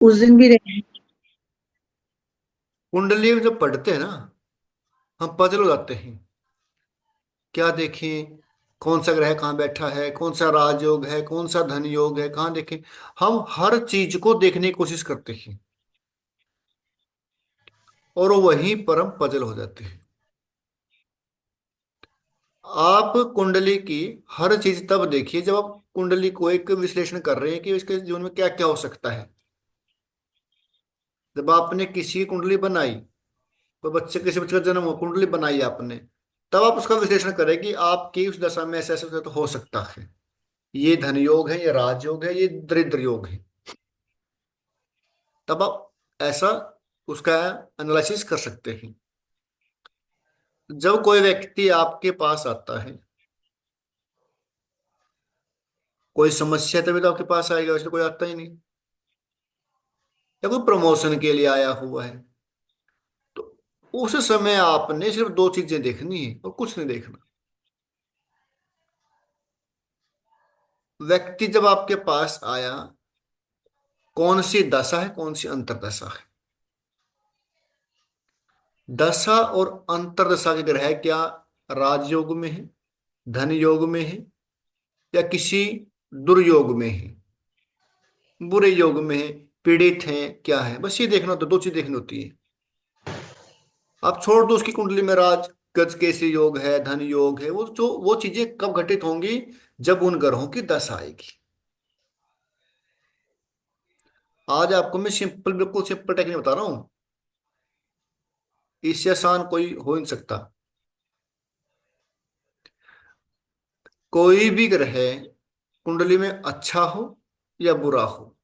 उस दिन भी रहे। कुंडली में जब पढ़ते हैं ना, हम पजल हो जाते हैं। क्या देखें, कौन सा ग्रह कहाँ बैठा है, कौन सा राजयोग है, कौन सा धन योग है, कहाँ देखें। हम हर चीज को देखने की कोशिश करते हैं, और वहीं पर हम पजल हो जाते हैं। आप कुंडली की हर चीज तब देखिए जब आप कुंडली को एक विश्लेषण कर रहे हैं कि इसके जीवन में क्या क्या हो सकता है। जब आपने किसी की कुंडली बनाई, तो बच्चे किसी बच्चे का जन्म हो, कुंडली बनाई आपने, तब आप उसका विश्लेषण करें कि आपकी उस दशा में ऐसा ऐसा तो हो सकता है। ये धन योग है, ये राजयोग है, ये दरिद्र योग है। तब आप ऐसा उसका एनालिसिस कर सकते हैं। जब कोई व्यक्ति आपके पास आता है, कोई समस्या तभी तो आपके पास आएगा, वैसे तो कोई आता ही नहीं। या कोई प्रमोशन के लिए आया हुआ है, तो उस समय आपने सिर्फ दो चीजें देखनी है और कुछ नहीं देखना। व्यक्ति जब आपके पास आया, कौन सी दशा है, कौन सी अंतरदशा है। दशा और अंतरदशा के ग्रह क्या राजयोग में है, धन योग में है, या किसी दुर्योग में है, बुरे योग में है, पीड़ित है, क्या है। बस ये देखना होता, दो चीज देखनी होती है। आप छोड़ दो उसकी कुंडली में राज गज केसरी योग है, धन योग है, वो चीजें कब घटित होंगी, जब उन ग्रहों की दशा आएगी। आज आपको मैं सिंपल, बिल्कुल सिंपल टेक्निक बता रहा हूँ। इससे आसान कोई हो ही नहीं सकता। कोई भी ग्रह कुंडली में अच्छा हो या बुरा हो,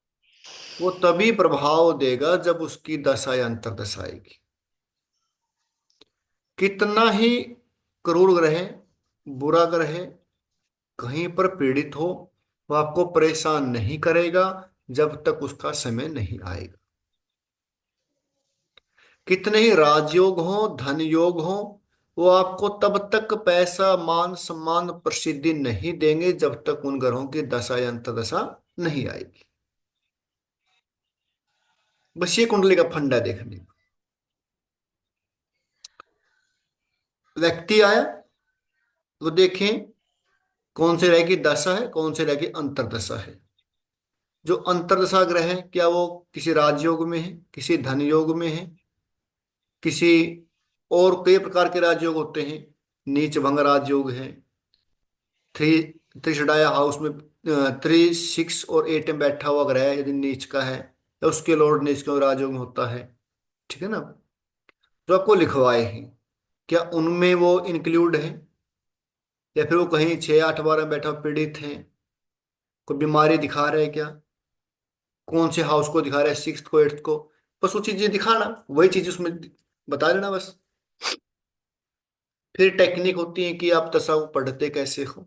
वो तभी प्रभाव देगा जब उसकी दशा या अंतर्दशा आएगी। कितना ही क्रूर ग्रह, बुरा ग्रह कहीं पर पीड़ित हो, वो आपको परेशान नहीं करेगा जब तक उसका समय नहीं आएगा। कितने ही राजयोग हो, धन योग हो, वो आपको तब तक पैसा, मान सम्मान, प्रसिद्धि नहीं देंगे जब तक उन ग्रहों की दशा या अंतर्दशा नहीं आएगी। बस ये कुंडली का फंडा देखने का। व्यक्ति आया, वो देखें कौन से ग्रह की दशा है, कौन से ग्रह की अंतर्दशा है। जो अंतर्दशा ग्रह है, क्या वो किसी राजयोग में है, किसी धन योग में है, किसी और कई प्रकार के राजयोग होते हैं। नीच भंग राजयोग है, थ्री त्रिशडाया हाउस में 3, 6 और 8 में बैठा हुआ ग्रह यदि नीच का है, या उसके लॉर्ड नीच का राजयोग में होता है। ठीक है ना। जो आपको लिखवाए हैं, क्या उनमें वो इंक्लूड है, या फिर वो कहीं 6, 8, 12 में बैठा हुआ पीड़ित है, कोई बीमारी दिखा रहे हैं क्या, कौन से हाउस को दिखा रहा है, 6th को, 8th को। बस वो चीजें दिखाना, वही चीज उसमें बता देना बस। फिर टेक्निक होती है कि आप तस्वीर पढ़ते कैसे हो।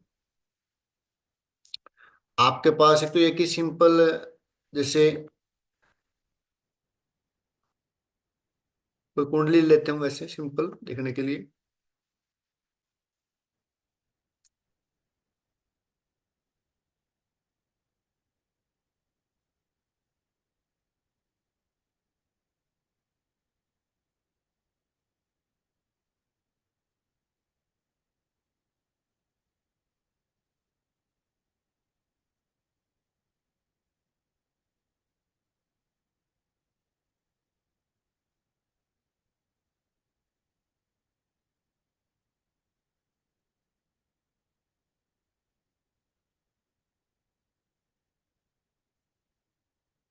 आपके पास एक तो एक ही सिंपल, जैसे कोई कुंडली लेते हैं वैसे सिंपल देखने के लिए।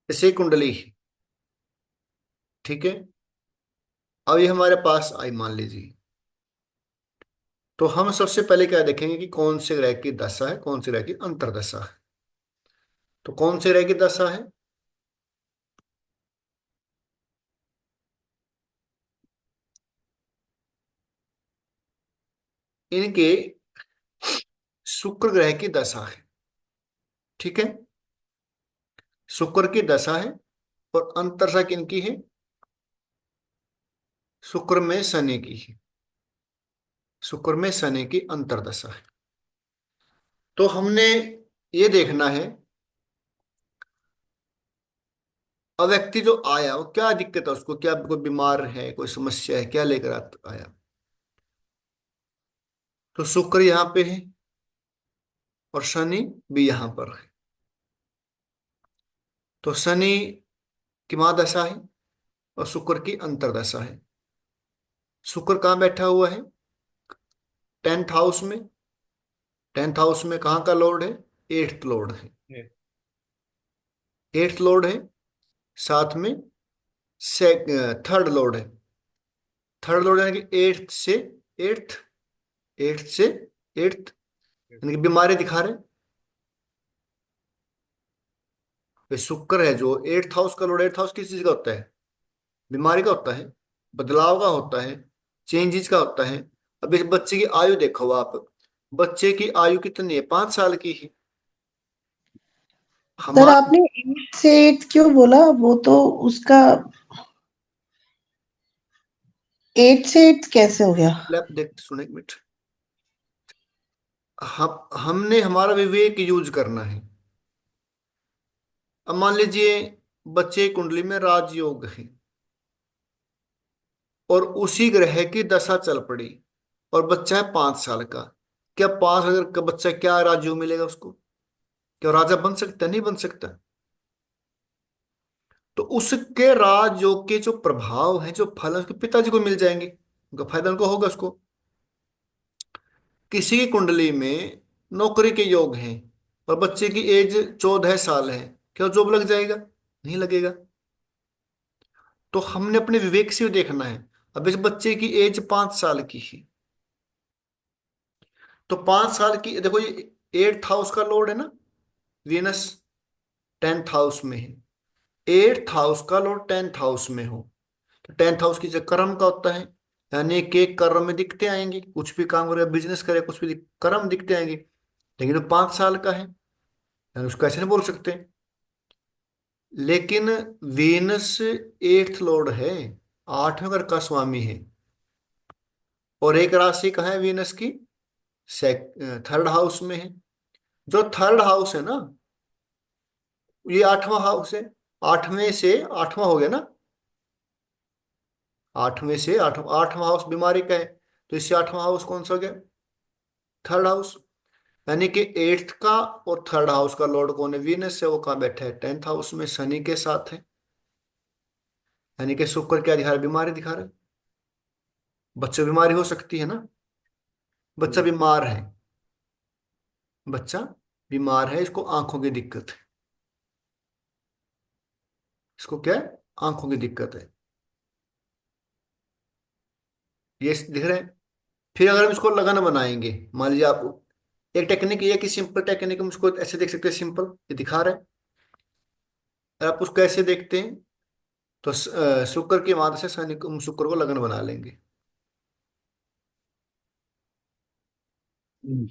जैसे कुंडली है, ठीक है। अब ये हमारे पास आई मान लीजिए, तो हम सबसे पहले क्या देखेंगे कि कौन से ग्रह की दशा है, कौन से ग्रह की अंतर्दशा है। तो कौन से ग्रह की दशा है, इनके शुक्र ग्रह की दशा है। ठीक है, शुक्र की दशा है। और अंतर्दशा किनकी है, शुक्र में शनि की है। शुक्र में शनि की अंतर्दशा है। तो हमने ये देखना है अब व्यक्ति जो आया वो क्या दिक्कत है उसको, क्या कोई बीमार है, कोई समस्या है, क्या लेकर आया। तो शुक्र यहाँ पे है और शनि भी यहाँ पर है। तो शनि की महादशा है और शुक्र की अंतर्दशा है। शुक्र कहाँ बैठा हुआ है? 10th हाउस में। 10th हाउस में कहाँ का लॉर्ड है? 8th लॉर्ड है। ये, 8th लॉर्ड है, साथ में से 3rd लॉर्ड है। 3rd लॉर्ड यानी कि एट्थ से एट्थ, एट्थ से एट्थ, यानी कि बीमारी दिखा रहे। ये शुक्र है जो 8th हाउस का लॉर्ड। 8th हाउस किस चीज का होता है? बीमारी का होता है, बदलाव का होता है, चेंजेस का होता है। अब इस बच्चे की आयु देखो आप, बच्चे की आयु कितनी है? 5 साल की है। सर हमारे आपने 8 से 8 क्यों बोला? वो तो उसका 8 से 8 कैसे हो गया? लैब देख, सुने एक मिनट। हमने हमारा विवेक यूज करना है। अब मान लीजिए बच्चे की कुंडली में राजयोग है और उसी ग्रह की दशा चल पड़ी और बच्चा है 5 साल का। क्या 5 अगर का बच्चा, क्या राजयोग मिलेगा उसको? क्या राजा बन सकता है? नहीं बन सकता। तो उसके राजयोग के जो प्रभाव हैं, जो फल है, उसके पिताजी को मिल जाएंगे, उनका फायदा उनको होगा उसको। किसी की कुंडली में नौकरी के योग हैं और बच्चे की एज 14 साल है, क्या जॉब लग जाएगा? नहीं लगेगा। तो हमने अपने विवेक से देखना है। अब इस बच्चे की एज 5 साल की है, तो 5 साल की देखो, ये 8th हाउस का लॉर्ड है ना, वीनस 10th हाउस में है। 8th हाउस का लॉर्ड 10th हाउस में हो, तो 10th हाउस की जो कर्म का होता है, यानी कि कर्म में दिखते आएंगे, कुछ भी काम करे, बिजनेस करे, कुछ भी कर्म दिखते आएंगे। लेकिन वो 5 साल का है, यानी उसको ऐसे नहीं बोल सकते। लेकिन वीनस 8th लॉर्ड है, 8वें घर का स्वामी है। और एक राशि कहाँ है वीनस की? 3rd हाउस में है। जो 3rd हाउस है ना, ये 8वां हाउस है। 8वें से 8वां हो गया ना, 8वां हाउस बीमारी का है, तो इससे 8वां हाउस कौन सा हो गया? 3rd house. यानी कि 8th का और 3rd हाउस का लॉर्ड कौन है? वीनस है। वो कहाँ बैठा है? 10th हाउस में, शनि के साथ है। यानी कि शुक्र क्या दिखा रहा है? बीमारी दिखा रहा है। बच्चे बीमारी हो सकती है ना, बच्चा जी, बीमार है, बच्चा बीमार है, इसको आंखों की दिक्कत है। इसको क्या है? आंखों की दिक्कत है। ये दिख रहा है। फिर अगर हम इसको लगन बनाएंगे, मान लीजिए आप, एक टेक्निक ये है कि सिंपल टेक्निक हम उसको ऐसे देख सकते हैं, सिंपल ये दिखा रहा है। अगर आप उसको ऐसे देखते हैं तो शुक्र की मादशा से शनि को, शुक्र को लगन बना लेंगे। हम्म,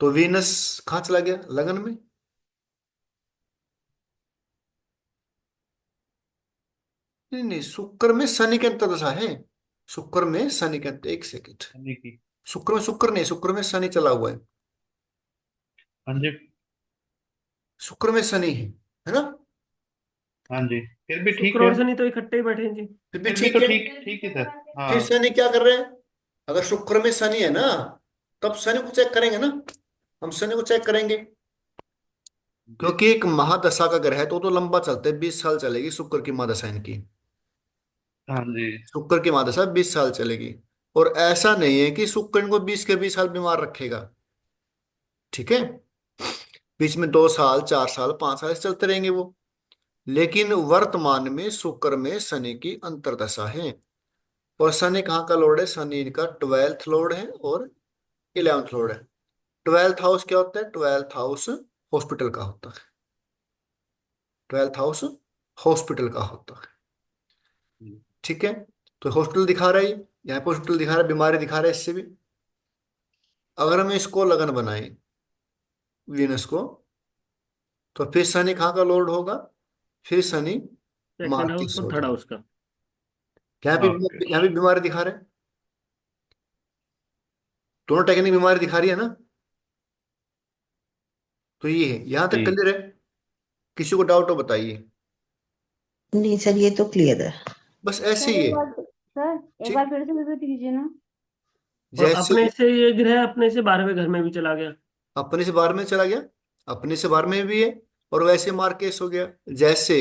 तो वीनस कहाँ चला गया? लगन में। नहीं नहीं, शुक्र में शनि के अंतर्दशा है। शुक्र में शनि के अंतर, एक सेकेंड। शनि की। शुक्र में शुक्र नहीं, शुक्र में शनि चला हुआ है। हाँ जी। शुक्र में शनि है ना? हाँ जी, फिर भी ठीक शुक्र है। और शनि तो इकट्ठे ही बैठे हैं जी। फिर भी फिर भी तो ठीक है। ठीक ठीक ही था। फिर हाँ शनि क्या कर रहे हैं? अगर शुक्र में शनि है ना, तब शनि को चेक करेंगे ना, हम शनि को चेक करेंगे। जी। क्योंकि एक महादशा का ग्रह है तो लंबा चलते हैं, 20 साल चलेगी शुक्र की महादशा इनकी। हाँ जी। शुक्र की महादशा 20 साल चलेगी। और ऐसा नहीं है कि शुक्र इनको 20 के 20 साल बीमार रखेगा। ठीक है, बीच में 2 साल, 4 साल, 5 साल ऐसे चलते रहेंगे वो। लेकिन वर्तमान में शुक्र में शनि की अंतर्दशा है। और शनि कहाँ का लॉर्ड है? शनि इनका 12th लॉर्ड है और 11th लॉर्ड है। 12th हाउस क्या होता है? 12th हाउस हॉस्पिटल का होता है। 12th हाउस हॉस्पिटल का होता है। जी, ठीक है, तो हॉस्पिटल दिखा रहा है यहाँ पे, हॉस्पिटल दिखा रहा है, बीमारी दिखा रहा है इससे भी। अगर हम इसको लगन बनाए, वीनस को, तो फिर शनि कहाँ का लॉर्ड होगा? फिर शनि सेकंड हाउस मार्किस और हो थर्ड जाए। हाउस का। ओके। यहाँ भी बीमारी दिखा रहे हैं। दोनों टेक्निक बीमारी दिखा रही है ना। तो ये है, यहाँ तक जी, क्लियर है? किसी को डाउट हो बताइए। नहीं सर, ये तो क्लियर है। बस ऐसे सर ही एक है। बार, सर एक ठीक। बार फिर से रिपीट कीजिए ना। और जैसे अपने से ये ग्रह अपने से 12वें घर में भी चला गया। अपने से बाहर में चला गया, अपने से बाहर में भी है, और वैसे मार्केस हो गया। जैसे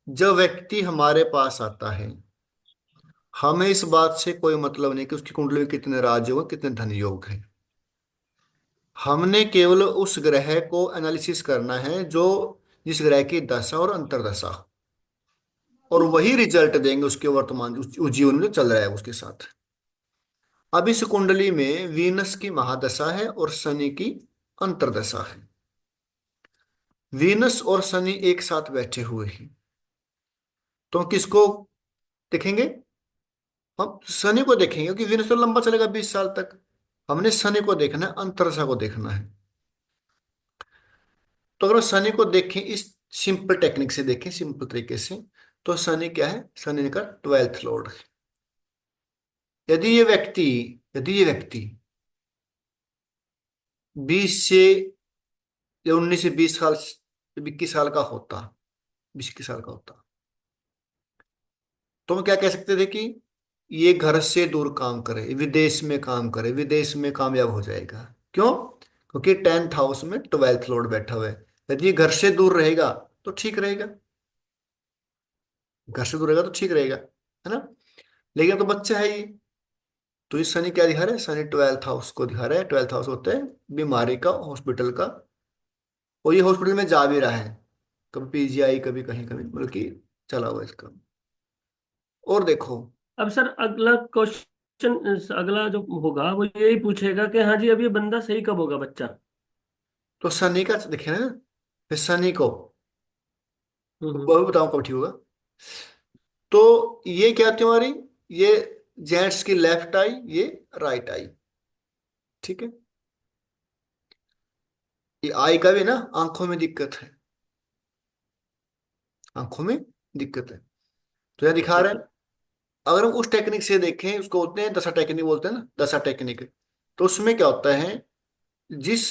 जब व्यक्ति हमारे पास आता है, हमें इस बात से कोई मतलब नहीं कि उसकी कुंडली में कितने राजयोग हैं, कितने धन योग हैं। हमने केवल उस ग्रह को एनालिसिस करना है जो जिस ग्रह की दशा और अंतर्दशा हो, और वही रिजल्ट देंगे उसके वर्तमान उस जीवन में जो चल रहा है उसके साथ। अब इस कुंडली में वीनस की महादशा है और शनि की अंतर्दशा है। वीनस और शनि एक साथ बैठे हुए हैं, तो हम किसको देखेंगे? हम शनि को देखेंगे, क्योंकि वीनस तो लंबा चलेगा 20 साल तक। हमने शनि को देखना है, अंतर्दशा को देखना है। तो अगर हम शनि को देखें, इस सिंपल टेक्निक से देखें, सिंपल तरीके से, तो शनि क्या है? शनि का 12th लॉर्ड है। यदि ये व्यक्ति यदि ये व्यक्ति 20 से या 19 से 20 साल, 21 साल का होता, 20 21 साल का होता, तो हम क्या कह सकते थे कि ये घर से दूर काम करे, विदेश में काम करे, विदेश में कामयाब हो जाएगा। क्यों? क्योंकि 10th हाउस में 12th लॉर्ड बैठा हुआ है। यदि ये घर से दूर रहेगा तो ठीक रहेगा, घर से दूर रहेगा तो ठीक रहेगा, है ना? लेकिन तो बच्चा है ये, तो ये शनि क्या दिखा रहा है? शनि 12th हाउस को दिखा रहा है। 12th हाउस होता है बीमारी का, हॉस्पिटल का, और ये हॉस्पिटल में जा भी रहा है, कभी पीजीआई, कभी कहीं कभी, बल्कि चला हुआ है इसका। और देखो, अब सर अगला क्वेश्चन, अगला जो होगा वो यही पूछेगा कि हाँ जी अब ये बंदा सही कब होगा बच्चा। तो शनि का देखे ना, फिर शनि को हम्म। वो भी बताऊं कब ठीक होगा। तो ये क्या होती है हमारी, ये जेंट्स की लेफ्ट आई, ये राइट आई, ठीक है। ये आई का भी ना, आंखों में दिक्कत है, आंखों में दिक्कत है, तो यह दिखा रहा ठीक है। है। अगर हम उस टेक्निक से देखें, उसको बोलते हैं दशा टेक्निक, बोलते हैं ना दशा टेक्निक। तो उसमें क्या होता है, जिस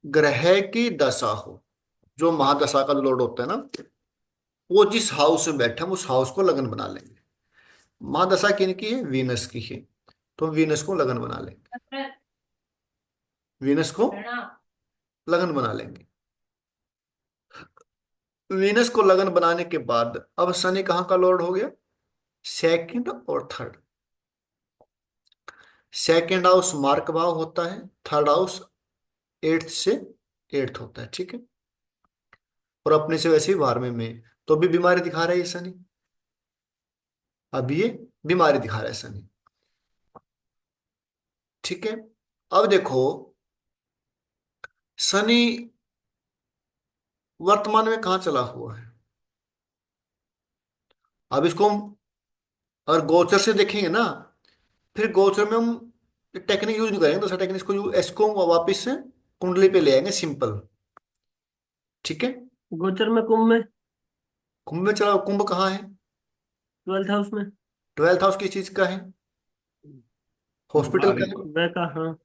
ग्रह की दशा हो, जो महादशा का जो लॉर्ड होता है ना, वो जिस हाउस में बैठा हम उस हाउस को लगन बना लेंगे। महादशा किनकी है? वीनस की है। तो हम वीनस को लगन बना लेंगे, वीनस को लगन बना लेंगे। वीनस को लगन बनाने के बाद अब शनि कहाँ का लॉर्ड हो गया? सेकंड और थर्ड। सेकंड हाउस मार्क भाव होता है, थर्ड हाउस 8th से 8th होता है, ठीक है। और अपने से वैसे ही 12वें में, तो अभी बीमारी दिखा रहा है ये शनि, अभी ये बीमारी दिखा रहा है शनि, ठीक है। अब देखो, शनि वर्तमान में कहाँ चला हुआ है? अब इसको हम अगर गोचर से देखेंगे ना, फिर गोचर में हम टेक्निक यूज नहीं करेंगे, दूसरा टेक्निक इसको हम वापिस से कुंडली पे ले आएंगे, सिंपल, ठीक है। गोचर में कुंभ में, कुंभ में चला, कुंभ कहाँ है? 12th हाउस में। 12th हाउस किस चीज का है? हॉस्पिटल बीमारी का है, को। वह का हाँ।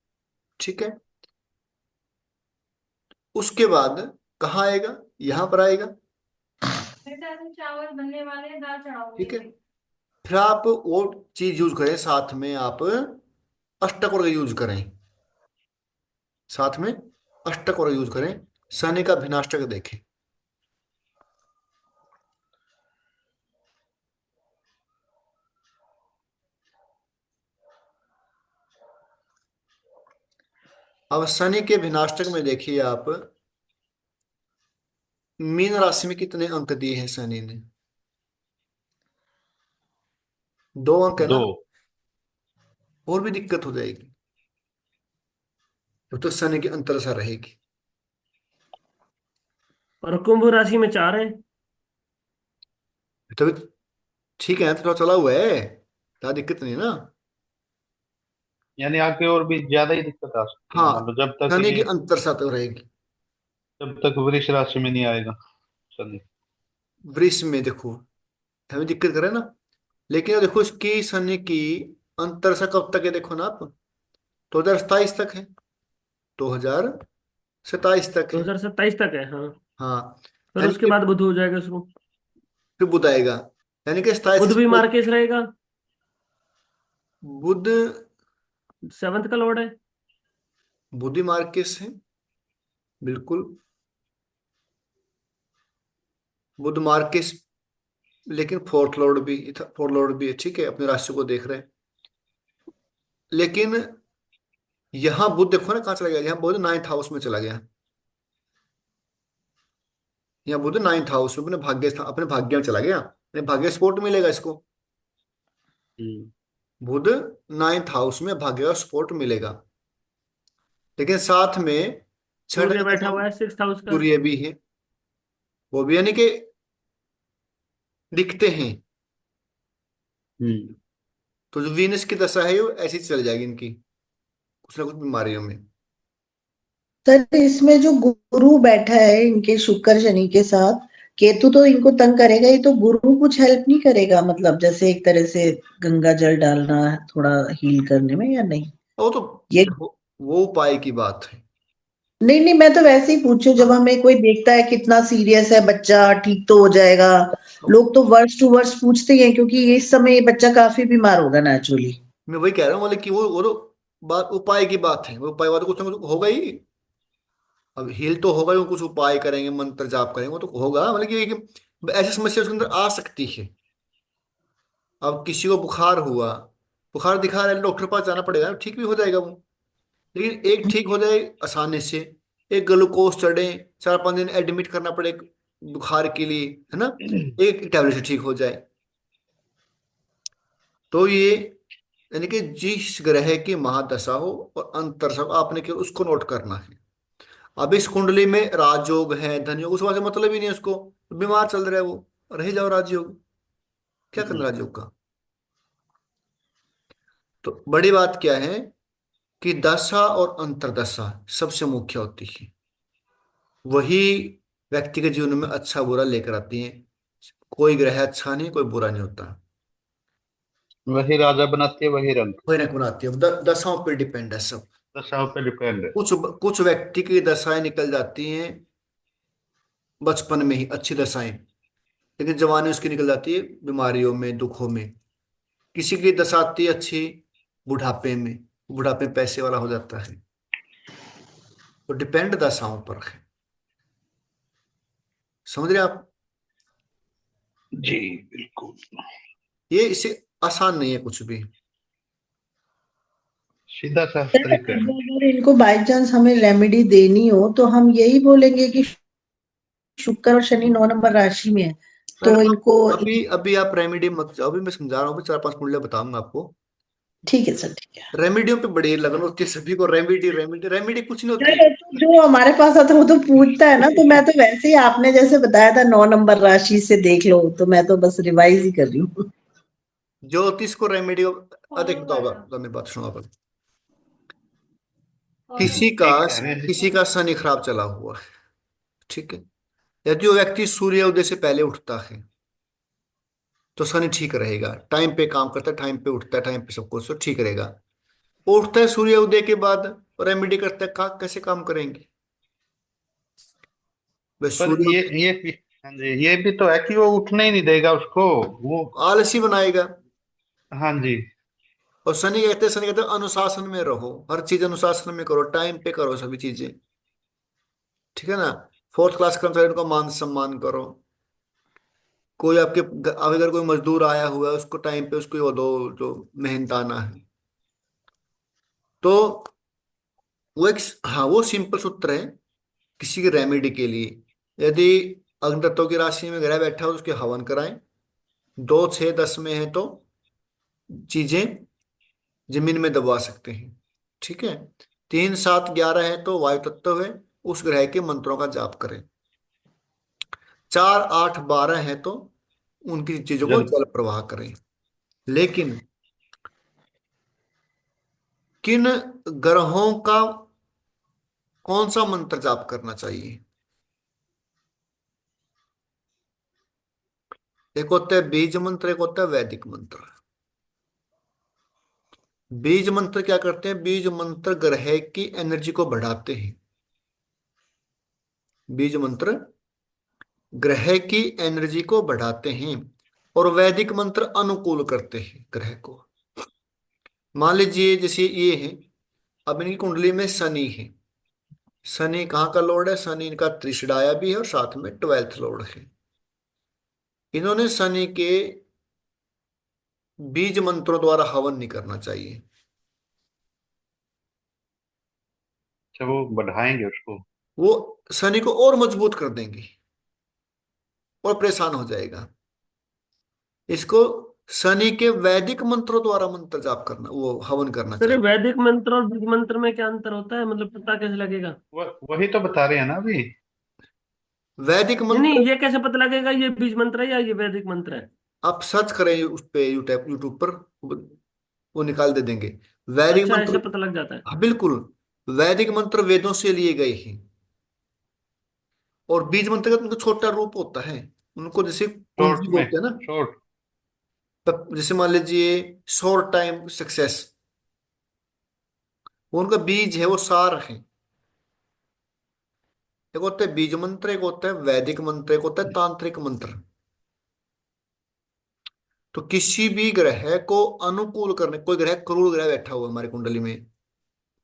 ठीक है। उसके बाद कहाँ आएगा? यहां पर आएगा, चावल बनने वाले हैं, दाल ठीक है। चढ़ाओगे। फिर आप वो चीज यूज करें, साथ में आप अष्टकोण का यूज करें, साथ में अष्टकोण यूज करें। शनि का भिनाष्टक देखें। अब शनि के भिनाष्टक में देखिए आप, मीन राशि में कितने अंक दिए हैं शनि ने? 2 अंक है दो। ना, और भी दिक्कत हो जाएगी, तो शनि की अंतरदशा रहेगी। और कुंभ राशि में 4 है। तभी ठीक है, थोड़ा चला हुआ है, ज्यादा दिक्कत नहीं है ना। यानी आगे और भी ज्यादा ही दिक्कत आ सकती है, हाँ, मान लो जब तक शनि की ये, अंतरदशा तो रहेगी। जब तक वृष राशि में नहीं आएगा शनि। वृष में देखो, हमें दिक्कत करे ना, लेकिन अब देखो इसकी शनि की अंतरदशा कब तक है? देखो ना आप, 2027 तक है, 2027 तक है, 2027 तक है हाँ। हाँ, फिर यानी उसके कि बाद बुध हो जाएगा शुरू। फिर बुध आएगा, यानी कि स्थायी बुध भी सिस्टम। मार्केस रहेगा, बुध, 7th का लॉर्ड है। बुधि मार्केस है, बिल्कुल। बुध मार्केस, लेकिन फोर्थ लॉर्ड भी है, ठीक है, अपने राशि को देख रहे हैं। लेकिन यहाँ बुध देखो ना कहाँ चला गया, यहाँ बुध 9th हाउस में चला गया। यहाँ बुध 9th हाउस में अपने भाग्य में चला गया, अपने भाग्य सपोर्ट मिलेगा इसको। हम्म। बुध 9th हाउस में भाग्य का सपोर्ट मिलेगा, लेकिन साथ में छठे सूर्य बैठा दशा में हुआ है 6th हाउस का। सूर्य भी है, वो भी यानी कि दिखते हैं। हम्म। तो जो वीनस की दशा है वो ऐसी चल जाएगी इनकी, कुछ ना कुछ बीमारियों में। सर इसमें जो गुरु बैठा है इनके शुक्र शनि के साथ, केतु तो इनको तंग करेगा, ये तो गुरु कुछ हेल्प नहीं करेगा, मतलब जैसे एक तरह से गंगा जल डालना थोड़ा हील करने में, या नहीं? वो तो ये वो उपाय की बात है। नहीं नहीं, मैं तो वैसे ही पूछू, जब हमें कोई देखता है कितना सीरियस है बच्चा, ठीक तो हो जाएगा, लोग तो वर्ष टू वर्ष पूछते ही हैं, क्योंकि इस समय ये बच्चा काफी बीमार होगा नेचुरली। मैं वही कह रहा हूँ, मतलब कि वो तो बात उपाय की बात है, वो उपाय बात कुछ ना कुछ होगा ही। अब हील तो होगा ही, वो कुछ उपाय करेंगे, मंत्र जाप करेंगे, वो तो होगा, मतलब कि ऐसी समस्या उसके अंदर आ सकती है। अब किसी को बुखार हुआ, बुखार दिखा रहा है, डॉक्टर के पास जाना पड़ेगा, ठीक भी हो जाएगा वो। लेकिन एक ठीक हो जाए आसानी से, एक ग्लूकोज चढ़े, 4-5 दिन एडमिट करना पड़े बुखार के लिए, है ना, एक टैबलेट से ठीक हो जाए। तो ये, यानी कि जिस ग्रह की महादशा हो और अंतरदशा हो, आपने केवल उसको नोट करना है। अब इस कुंडली में राजयोग है, धन योग, उस वजह से मतलब ही नहीं है उसको, बीमार चल रहा है वो, रह जाओ राजयोग, क्या करना राजयोग का। तो बड़ी बात क्या है कि दशा और अंतरदशा सबसे मुख्य होती है, वही व्यक्ति के जीवन में अच्छा बुरा लेकर आती है। कोई ग्रह अच्छा नहीं, कोई बुरा नहीं होता, वही राजा बनाती है, वही रंग। कोई रंग बनाती है, दशाओं पर डिपेंड है सब। दशाओं पे डिपेंड है। कुछ कुछ व्यक्ति की दशाएं निकल जाती हैं बचपन में ही, अच्छी दशाएं, लेकिन जवानी उसकी निकल जाती है बीमारियों में, दुखों में। किसी की दशा आती है अच्छी बुढ़ापे में, बुढ़ापे में पैसे वाला हो जाता है। तो डिपेंड दशाओं पर है, समझ रहे आप। जी बिल्कुल। ये इसे आसान नहीं है कुछ भी। सीधा सा सर तरीका अब है। अगर इनको बाई चांस हमें रेमेडी देनी हो, तो हम यही बोलेंगे कि शुक्र और शनि 9 नंबर राशि में है, पर तो आप इनको। अभी अभी आप रेमेडी मत जाओ, अभी मैं समझा रहा हूँ, अभी 4-5 कुंडलियां बताऊंगा आपको। ठीक है सर, ठीक है। रेमेडियों पे बड़ी लगन होती है सभी को, रेमेडी रेमेडी रेमेडी कुछ नहीं होती। सर तो जो हमारे पास आता है वो तो पूछता है ना, तो मैं तो वैसे ही आपने जैसे बताया था 9 नंबर राशि से देख लो, तो मैं तो बस रिवाइज ही कर रही हूँ। ज्योतिष को रेमेडी, अधिक फॉलो बताओ, कर रहा हूँ। मेरी बात सुनो आप। फॉलो। किसी का ठीक कह रहे हैं। किसी का शनि खराब चला हुआ है, ठीक है, यदि वो व्यक्ति सूर्योदय से पहले उठता है तो शनि ठीक रहेगा, टाइम पे काम करता है, टाइम पे उठता है, टाइम पे सब कुछ तो ठीक रहेगा। वो उठता है सूर्योदय के बाद, रेमेडी करता है, कैसे काम करेंगे। बस पर सूर्य ये भी, हाँ जी, ये भी तो है कि वो उठने ही नहीं देगा उसको। वो, आलसी बनाएगा। हाँ जी। और शनि कहते हैं अनुशासन में रहो, हर चीज अनुशासन में करो, टाइम पे करो सभी चीजें, ठीक है ना। 4th क्लास कर्मचारी का मान सम्मान करो। कोई अगर कोई मजदूर आया हुआ है, उसको टाइम पे उसको वो दो, जो मेहनताना है। तो वो एक, हाँ, वो सिंपल सूत्र है किसी की रेमेडी के लिए। यदि अग्नि की राशि में ग्रह बैठा हो तो उसके हवन कराएं। 2, 6, 10 में है तो चीजें जमीन में दबवा सकते हैं, ठीक है। 3, 7, 11 है तो वायु तत्व है, उस ग्रह के मंत्रों का जाप करें। 4, 8, 12 है तो उनकी चीजों को जल। जल प्रवाह करें। लेकिन किन ग्रहों का कौन सा मंत्र जाप करना चाहिए। एक होता है बीज मंत्र, एक होता है वैदिक मंत्र। बीज मंत्र क्या करते हैं, बीज मंत्र ग्रह की एनर्जी को बढ़ाते हैं। बीज मंत्र ग्रह की एनर्जी को बढ़ाते हैं और वैदिक मंत्र अनुकूल करते हैं ग्रह को। मान लीजिए जैसे ये है, अब इनकी कुंडली में शनि है। शनि कहाँ का लॉर्ड है? शनि इनका त्रिशिडाया भी है और साथ में 12th लॉर्ड है। इन्होंने शनि के बीज मंत्रों द्वारा हवन नहीं करना चाहिए। अच्छा, वो बढ़ाएंगे उसको। वो शनि को और मजबूत कर देंगे और परेशान हो जाएगा। इसको शनि के वैदिक मंत्रों द्वारा मंत्र जाप करना, वो हवन करना सर ये चाहिए। वैदिक मंत्र और बीज मंत्र में क्या अंतर होता है, मतलब पता कैसे लगेगा? वही तो बता रहे हैं ना अभी। वैदिक नहीं नहीं, मंत्र ये कैसे पता लगेगा ये बीज मंत्र है या ये वैदिक मंत्र है? आप सर्च करें उस पे, यूट्यूब पर वो निकाल दे देंगे। वैदिक अच्छा, ऐसे मंत्र, पता लग जाता है। हाँ बिल्कुल, वैदिक मंत्र वेदों से लिए गए हैं। और बीज मंत्र का उनका छोटा रूप होता है, उनको जैसे शॉर्ट कुंडली में। बोलते हैं ना। शॉर्ट। तब जैसे मान लीजिए शॉर्ट टाइम सक्सेस, वो उनका बीज है, वो सार है। एक होता है बीज मंत्र, एक होता है वैदिक मंत्र, एक होता है तांत्रिक मंत्र। तो किसी भी ग्रह को अनुकूल करने, कोई ग्रह क्रूर ग्रह बैठा हुआ है हमारी कुंडली में,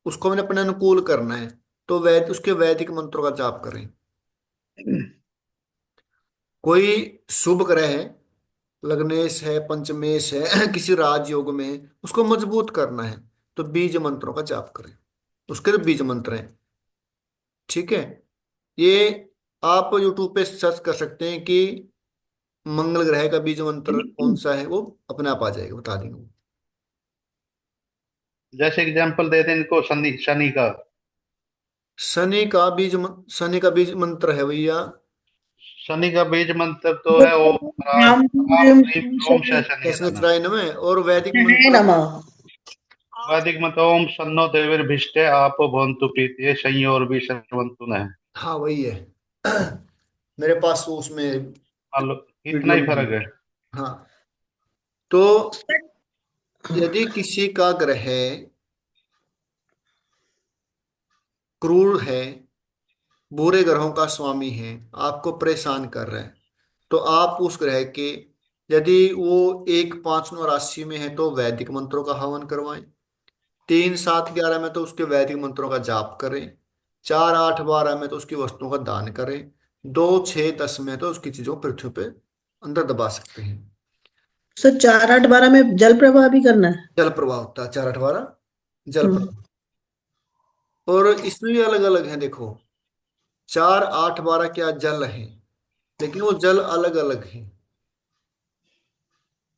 उसको मैंने अपने अनुकूल करना है, तो उसके वैदिक मंत्रों का जाप करें। कोई शुभ ग्रह है, लग्नेश है, पंचमेश है किसी राजयोग में, उसको मजबूत करना है, तो बीज मंत्रों का जाप करें। उसके तो बीज मंत्र हैं। ठीक है। ये आप यूट्यूब पे सर्च कर सकते हैं कि मंगल ग्रह का बीज मंत्र कौन सा है, वो अपने आप आ जाएगा, बता देंगे। जैसे एग्जांपल दे दें इनको, शनि शनि का। शनि का बीज मंत्र है भैया। शनि का बीज मंत्र तो है ओम राम राम ह्रीं ओम शनि है। शनिचराय नमः। और वैदिक है मंत्र, नमः। वैदिक मंत्र ओम सन्नो देवीर्भिष्टे आपो भवन्तु प्रीतये संयोर्वी संवन्तु नः। हाँ वही है। मेरे पास वो उसमें मान लो, इतना वीडियो ही में है। फर्क है। हाँ। तो यदि किसी का ग्रह क्रूर है, बुरे ग्रहों का स्वामी है, आपको परेशान कर रहा है, तो आप उस ग्रह के, यदि वो 1 5 9 राशि में है तो वैदिक मंत्रों का हवन करवाएं। 3 7 11 में तो उसके वैदिक मंत्रों का जाप करें। 4 8 12 में तो उसकी वस्तुओं का दान करें। 2 6 10 में तो उसकी चीजों को पृथ्वी पे अंदर दबा सकते हैं। सर 4 8 12 में जल प्रवाह भी करना है? जल प्रवाह होता है 4 8 12 जल हम्म। प्रवाह। और इसमें भी अलग अलग है देखो, 4 8 12 क्या जल है, लेकिन वो जल अलग अलग है।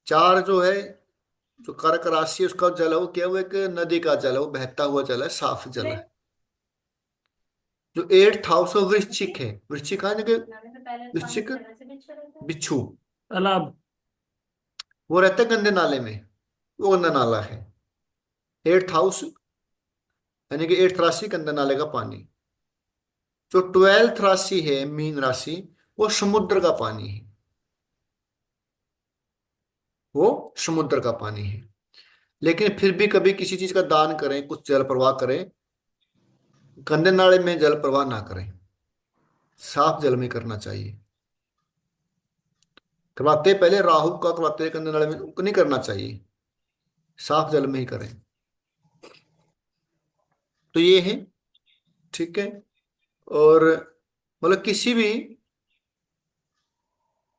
चार जो है, जो कर्क राशि है उसका जल है, वो क्या, वो एक नदी का जल है, वो बहता हुआ जल है, साफ जल है। जो 8th हाउस है वृश्चिक है। वृश्चिक है ना कि वृश्चिक, बिच्छू, तालाब। वो रहता है गंदे नाले में, वो गंदा नाला है। 8th हाउस यानी कि 8th राशि गंदे नाले का पानी। जो 12th राशि है मीन राशि, वो समुद्र का पानी है, वो समुद्र का पानी है। लेकिन फिर भी कभी किसी चीज का दान करें, कुछ जल प्रवाह करें, गंदे नाले में जल प्रवाह ना करें, साफ जल में करना चाहिए। करवाते पहले राहु का करवाते, गंदे नाले में नहीं करना चाहिए, साफ जल में ही करें। तो ये है। ठीक है। और मतलब किसी भी,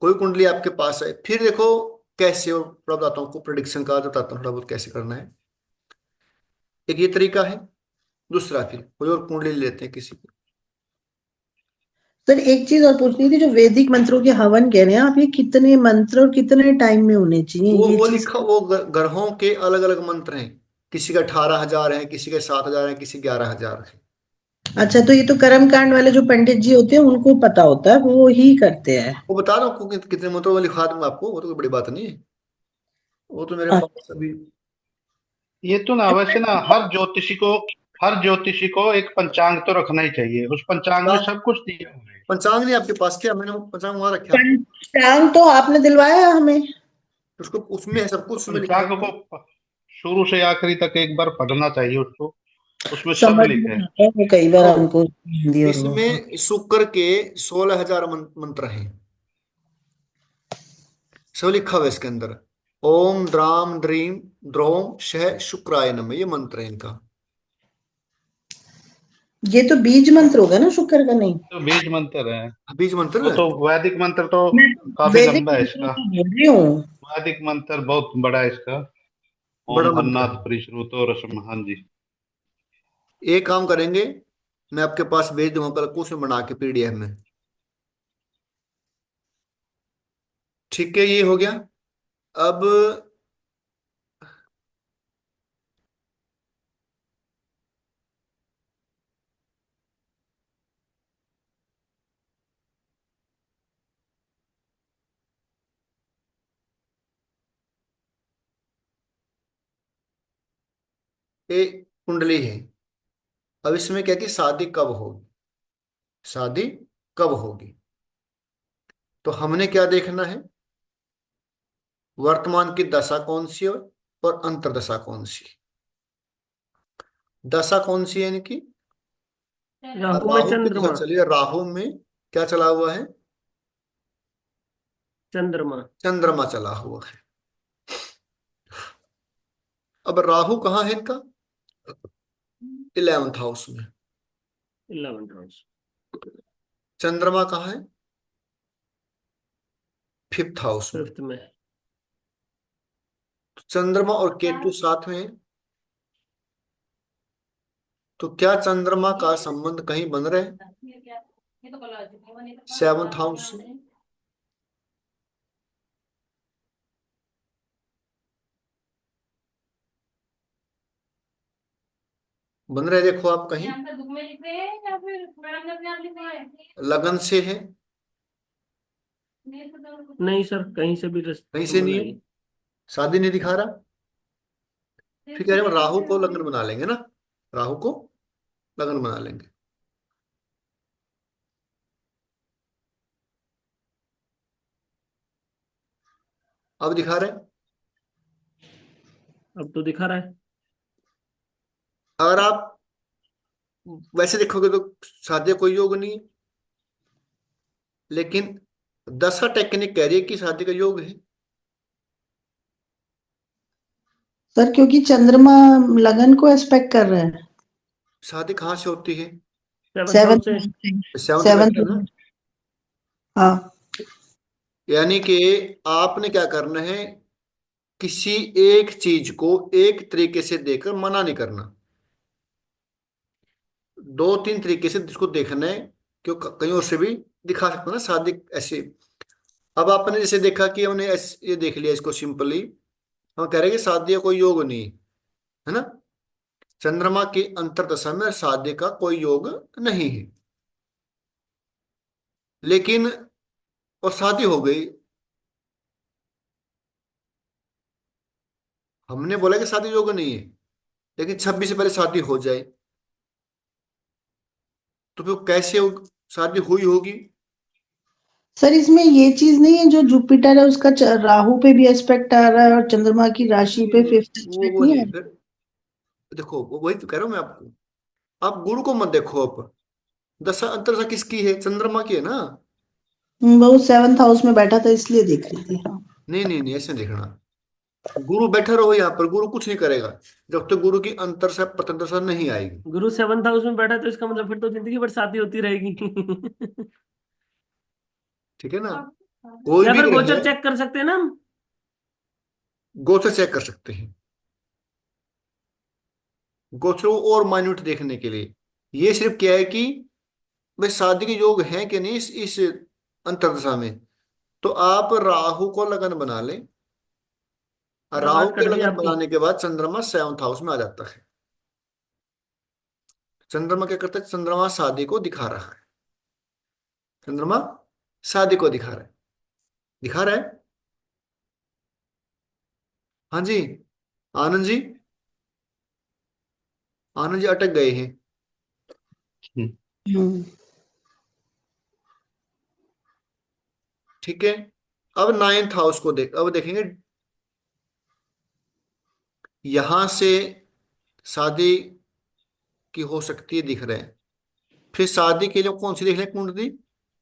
कोई कुंडली आपके पास है, फिर देखो कैसे, और थोड़ा बताता हूँ आपको प्रिडिक्शन का, जो बताता हूँ थोड़ा बहुत कैसे करना है। एक ये तरीका है। दूसरा, फिर कोई और कुंडली ले लेते हैं किसी की। सर एक चीज और पूछनी थी, जो वैदिक मंत्रों के हवन कह रहे हैं आप, ये कितने मंत्र और कितने टाइम में होने चाहिए ये वो चीज? लिखा, वो ग्रहों के अलग अलग मंत्र हैं। किसी का 18 हजार है, किसी के 7 हजार है, किसी 11 हजार है। अच्छा, तो ये तो कर्म कांड वाले जो पंडित जी होते हैं उनको पता होता है, वो ही करते हैं। वो बता रहा हूँ आपको कितने मंत्रों में लिखा दूंगा आपको, वो तो कोई बड़ी बात नहीं है। वो तो मेरे पास अभी। ये तो ना, वैसे ना, हर ज्योतिषी को एक पंचांग तो रखना ही चाहिए। उस पंचांग में सब कुछ दिया हुआ है। पंचांग नहीं आपके पास क्या? मैंने वो पंचांग वहां रखे आपको। पंचांग तो आपने दिलवाया है हमें। उसको उसमें है, सब कुछ तो उसमें लिखा पंचांग हुआ है। को शुरू से आखिरी तक एक बार पढ़ना चाहिए उसको। उसमें सब समझ लिखे नहीं है। आता है वो कई बार देखो हमको, हिंदी और वो। इसमें शुक्र के 16 हजार मंत्र हैं। सब लिखा हुआ है इसके अंदर। ओम द्राम द्रीम द्रोम शह शुक्राय नमः, ये मंत्र है इनका। ये तो बीज मंत्र होगा ना शुक्र का, नहीं? तो बीज मंत्र है। बीज मंत्र वो है। तो वैदिक मंत्र तो मैं काफी वैदिक लंबा है मंत्रों इसका। को बोल रही हूँ। वैदिक मंत्र बहुत बड़ा है इसका। बड़ा ओम मंत्र अन्नाथ है। परिश्रुतो रसम, हाँ जी। एक काम करेंगे, मैं आपके पास भेज दूंगा कल को, उसमें बना के पीडीएफ में। ठीक है, ये हो गया। अब एक कुंडली है। अब इसमें क्या कि शादी कब होगी, शादी कब होगी। तो हमने क्या देखना है, वर्तमान की दशा कौन सी है और अंतर्दशा कौन सी है। दशा कौन सी है इनकी, राहु में राहु की दशा चंद्रमा। चली है। राहु में क्या चला हुआ है, चंद्रमा। चंद्रमा चला हुआ है। अब राहु कहाँ है इनका, 11th हाउस में। 11th house. चंद्रमा कहाँ है, 5th हाउस में। 5th में। तो चंद्रमा और केतु साथ में है। तो क्या चंद्रमा का संबंध कहीं बन रहा है ये तो कल 7th हाउस से। बन रहा है, देखो आप कहीं आंसर बुक में लिख रहे हैं या फिर मैडम ने अपने आप लिखा है? लगन से है, नहीं सर, कहीं से भी कहीं से नहीं है, बनाइए। शादी नहीं दिखा रहा। फिर कह रहे हैं राहु को लगन बना लेंगे ना, राहु को लगन बना लेंगे। अब दिखा रहे हैं। अब तो दिखा रहा है। अगर आप वैसे देखोगे तो शादी का कोई योग नहीं है, लेकिन दशा टेक्निक कह रही है कि शादी का योग है। सर क्योंकि चंद्रमा लगन को एस्पेक्ट कर रहे हैं। शादी कहाँ से होती है, 7th हाउस से। सेवन। 7th में सेवन। है ना। हाँ। यानी कि आपने क्या करना है, किसी एक चीज को एक तरीके से देखकर मना नहीं करना, दो तीन तरीके से इसको देखना है। क्यों, कहीं और से भी दिखा सकते हैं ना शादी ऐसे। अब आपने जैसे देखा कि हमने ये देख लिया इसको सिंपली, हम कह रहे हैं कि शादी का कोई योग नहीं है ना, चंद्रमा की अंतर्दशा में शादी का कोई योग नहीं है। लेकिन और शादी हो गई, हमने बोला कि शादी योग नहीं है, लेकिन 26 से पहले शादी हो जाए, तो फिर कैसे शादी हुई होगी। सर इसमें ये चीज नहीं है, जो जुपिटर है उसका राहु पे भी एस्पेक्ट आ रहा है और चंद्रमा की राशि पे फिफ्थ एस्पेक्ट वो नहीं नहीं आ है फिर। देखो वही तो कह रहा हूं मैं आपको, आप गुरु को मत देखो। अब दशा अंतर्दशा किसकी है, चंद्रमा की है ना। रहा? वो सेवन्थ हाउस में बैठा था इसलिए देख रही थी। हाँ। नहीं नहीं नहीं, ऐसे देखना। गुरु बैठा रहो यहाँ पर, गुरु कुछ नहीं करेगा जब तक गुरु की अंतर्दशा प्रत्यंतरशा नहीं आएगी। गुरु 7th हाउस में बैठा है, तो इसका मतलब फिर तो जिंदगी भर शादी होती रहेगी। ठीक है ना, कोई या भी फिर ग्रह है। गोचर चेक कर सकते हैं ना हम। गोचर चेक कर सकते हैं, गोचरों को और माइन्यूट देखने के लिए। ये सिर्फ क्या है कि भाई शादी के योग हैं कि नहीं इस अंतर्दशा में। तो आप राहु को लगन बना लें, और राहु आवाज के कट रही है लगन आपकी। बनाने के बाद चंद्रमा 7th हाउस में आ जाता है। चंद्रमा क्या करता है, चंद्रमा शादी को दिखा रहा है, चंद्रमा शादी को दिखा रहा है, दिखा रहा है। हाँ जी, आनंद जी, आनंद जी अटक गए हैं। हम्म। हम्म। ठीक है, अब 9th हाउस को अब देखेंगे। यहां से शादी की हो सकती है, दिख रहे हैं। फिर शादी के लिए कौन सी देख लें कुंडली,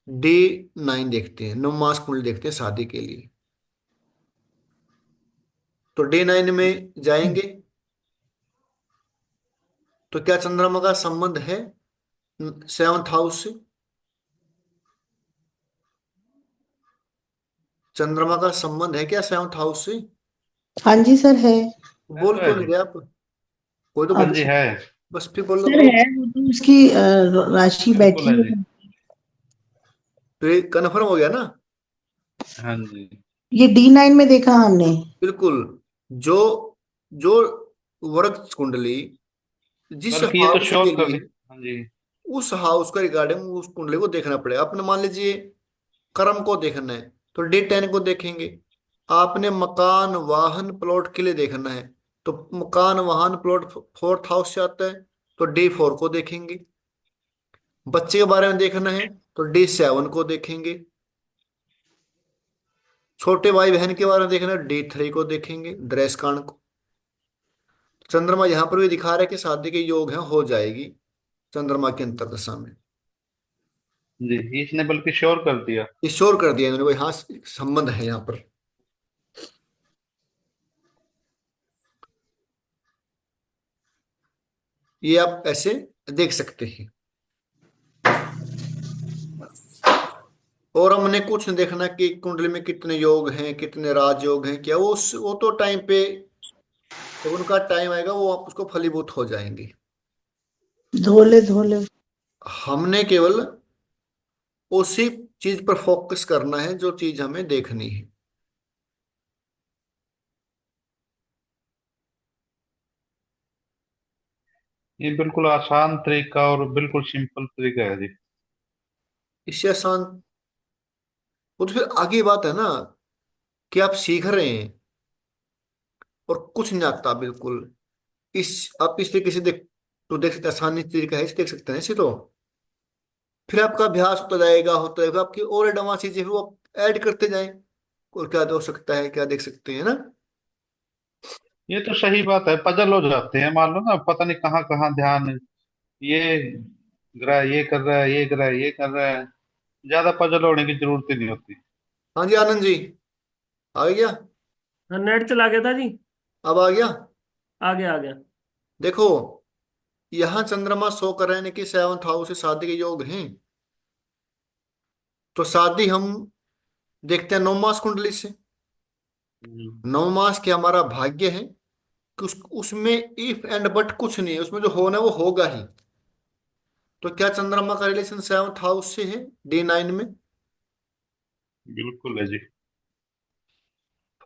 D9 देखते हैं, 9 मास कुंडली देखते हैं शादी के लिए। तो D9 में जाएंगे तो क्या चंद्रमा का संबंध है 7th हाउस से? चंद्रमा का संबंध है क्या 7th हाउस से? हाँ जी सर है। है बोल तो है क्यों नहीं जी। रहे आप? कोई तो हाँ बोल, जी है। बस फिर बोलना सर करो। है, वो तो उसकी राशि बिल्कुल बैठी है है। जी। तो ये कन्फर्म हो गया ना? हाँ जी। ये D9 में देखा हमने। बिल्कुल। जो जो वर्ग कुंडली जिस बल्कि ये तो हाउस श्योर के कर लिए, दी। हाँ जी। उस हाउस का रिगार्डिंग उस कुंडली को देखना पड़ेगा। अपने मान लीजिए कर्म को देखना है तो D10 को देखेंगे। आपने मकान वाहन प्लॉट के लिए देखना है तो मकान वाहन प्लॉट 4th हाउस से आता है, तो D4 को देखेंगे। बच्चे के बारे में देखना है तो D7 को देखेंगे। छोटे भाई बहन के बारे में देखना है D3 को देखेंगे, दृश्य कांड को। चंद्रमा यहां पर भी दिखा रहा है कि शादी के योग हैं, हो जाएगी चंद्रमा की अंतर्दशा में। जी, इसने बल्कि श्योर कर दिया। ये श्योर कर दिया इन्होंने, हाँ संबंध है यहाँ पर। ये आप ऐसे देख सकते हैं। और हमने कुछ नहीं देखना कि कुंडली में कितने योग हैं, कितने राजयोग हैं, क्या वो तो टाइम पे, जब उनका टाइम आएगा वो आप उसको फलीभूत हो जाएंगे। धोले धोले। हमने केवल उसी चीज पर फोकस करना है जो चीज हमें देखनी है। ये बिल्कुल आसान तरीका और बिल्कुल सिंपल तरीका है जी। इससे आसान, वो तो फिर आगे बात है ना कि आप सीख रहे हैं और कुछ नहीं आता बिल्कुल। इस आप इस तरीके से देख सकते, आसानी तरीका है इसे देख सकते हैं इसे तो। फिर आपका अभ्यास होता जाएगा आपकी और एडवांस चीजें फिर वो ऐड करते जाएं। और क्या हो सकता है, क्या देख सकते हैं ना। ये तो सही बात है, पजल हो जाते हैं, मान लो ना, पता नहीं कहाँ कहाँ ध्यान। ये ग्रह ये कर रहा है, ये ग्रह ये कर रहा है। ज्यादा पजल होने की जरूरत ही नहीं होती। हाँ जी आनंद जी, आ गया? हाँ, नेट चला गया था जी। अब आ गया। आ गया आ गया। देखो, यहाँ चंद्रमा शो कर रहे हैं कि 7th हाउस से शादी के योग हैं। तो शादी हम देखते हैं 9 मास कुंडली से। हम्म। 9 मास के हमारा भाग्य है कि उसमें इफ एंड बट कुछ नहीं है, उसमें जो होना है वो होगा ही। तो क्या चंद्रमा का रिलेशन 7th हाउस से है D9 में? बिल्कुल है जी।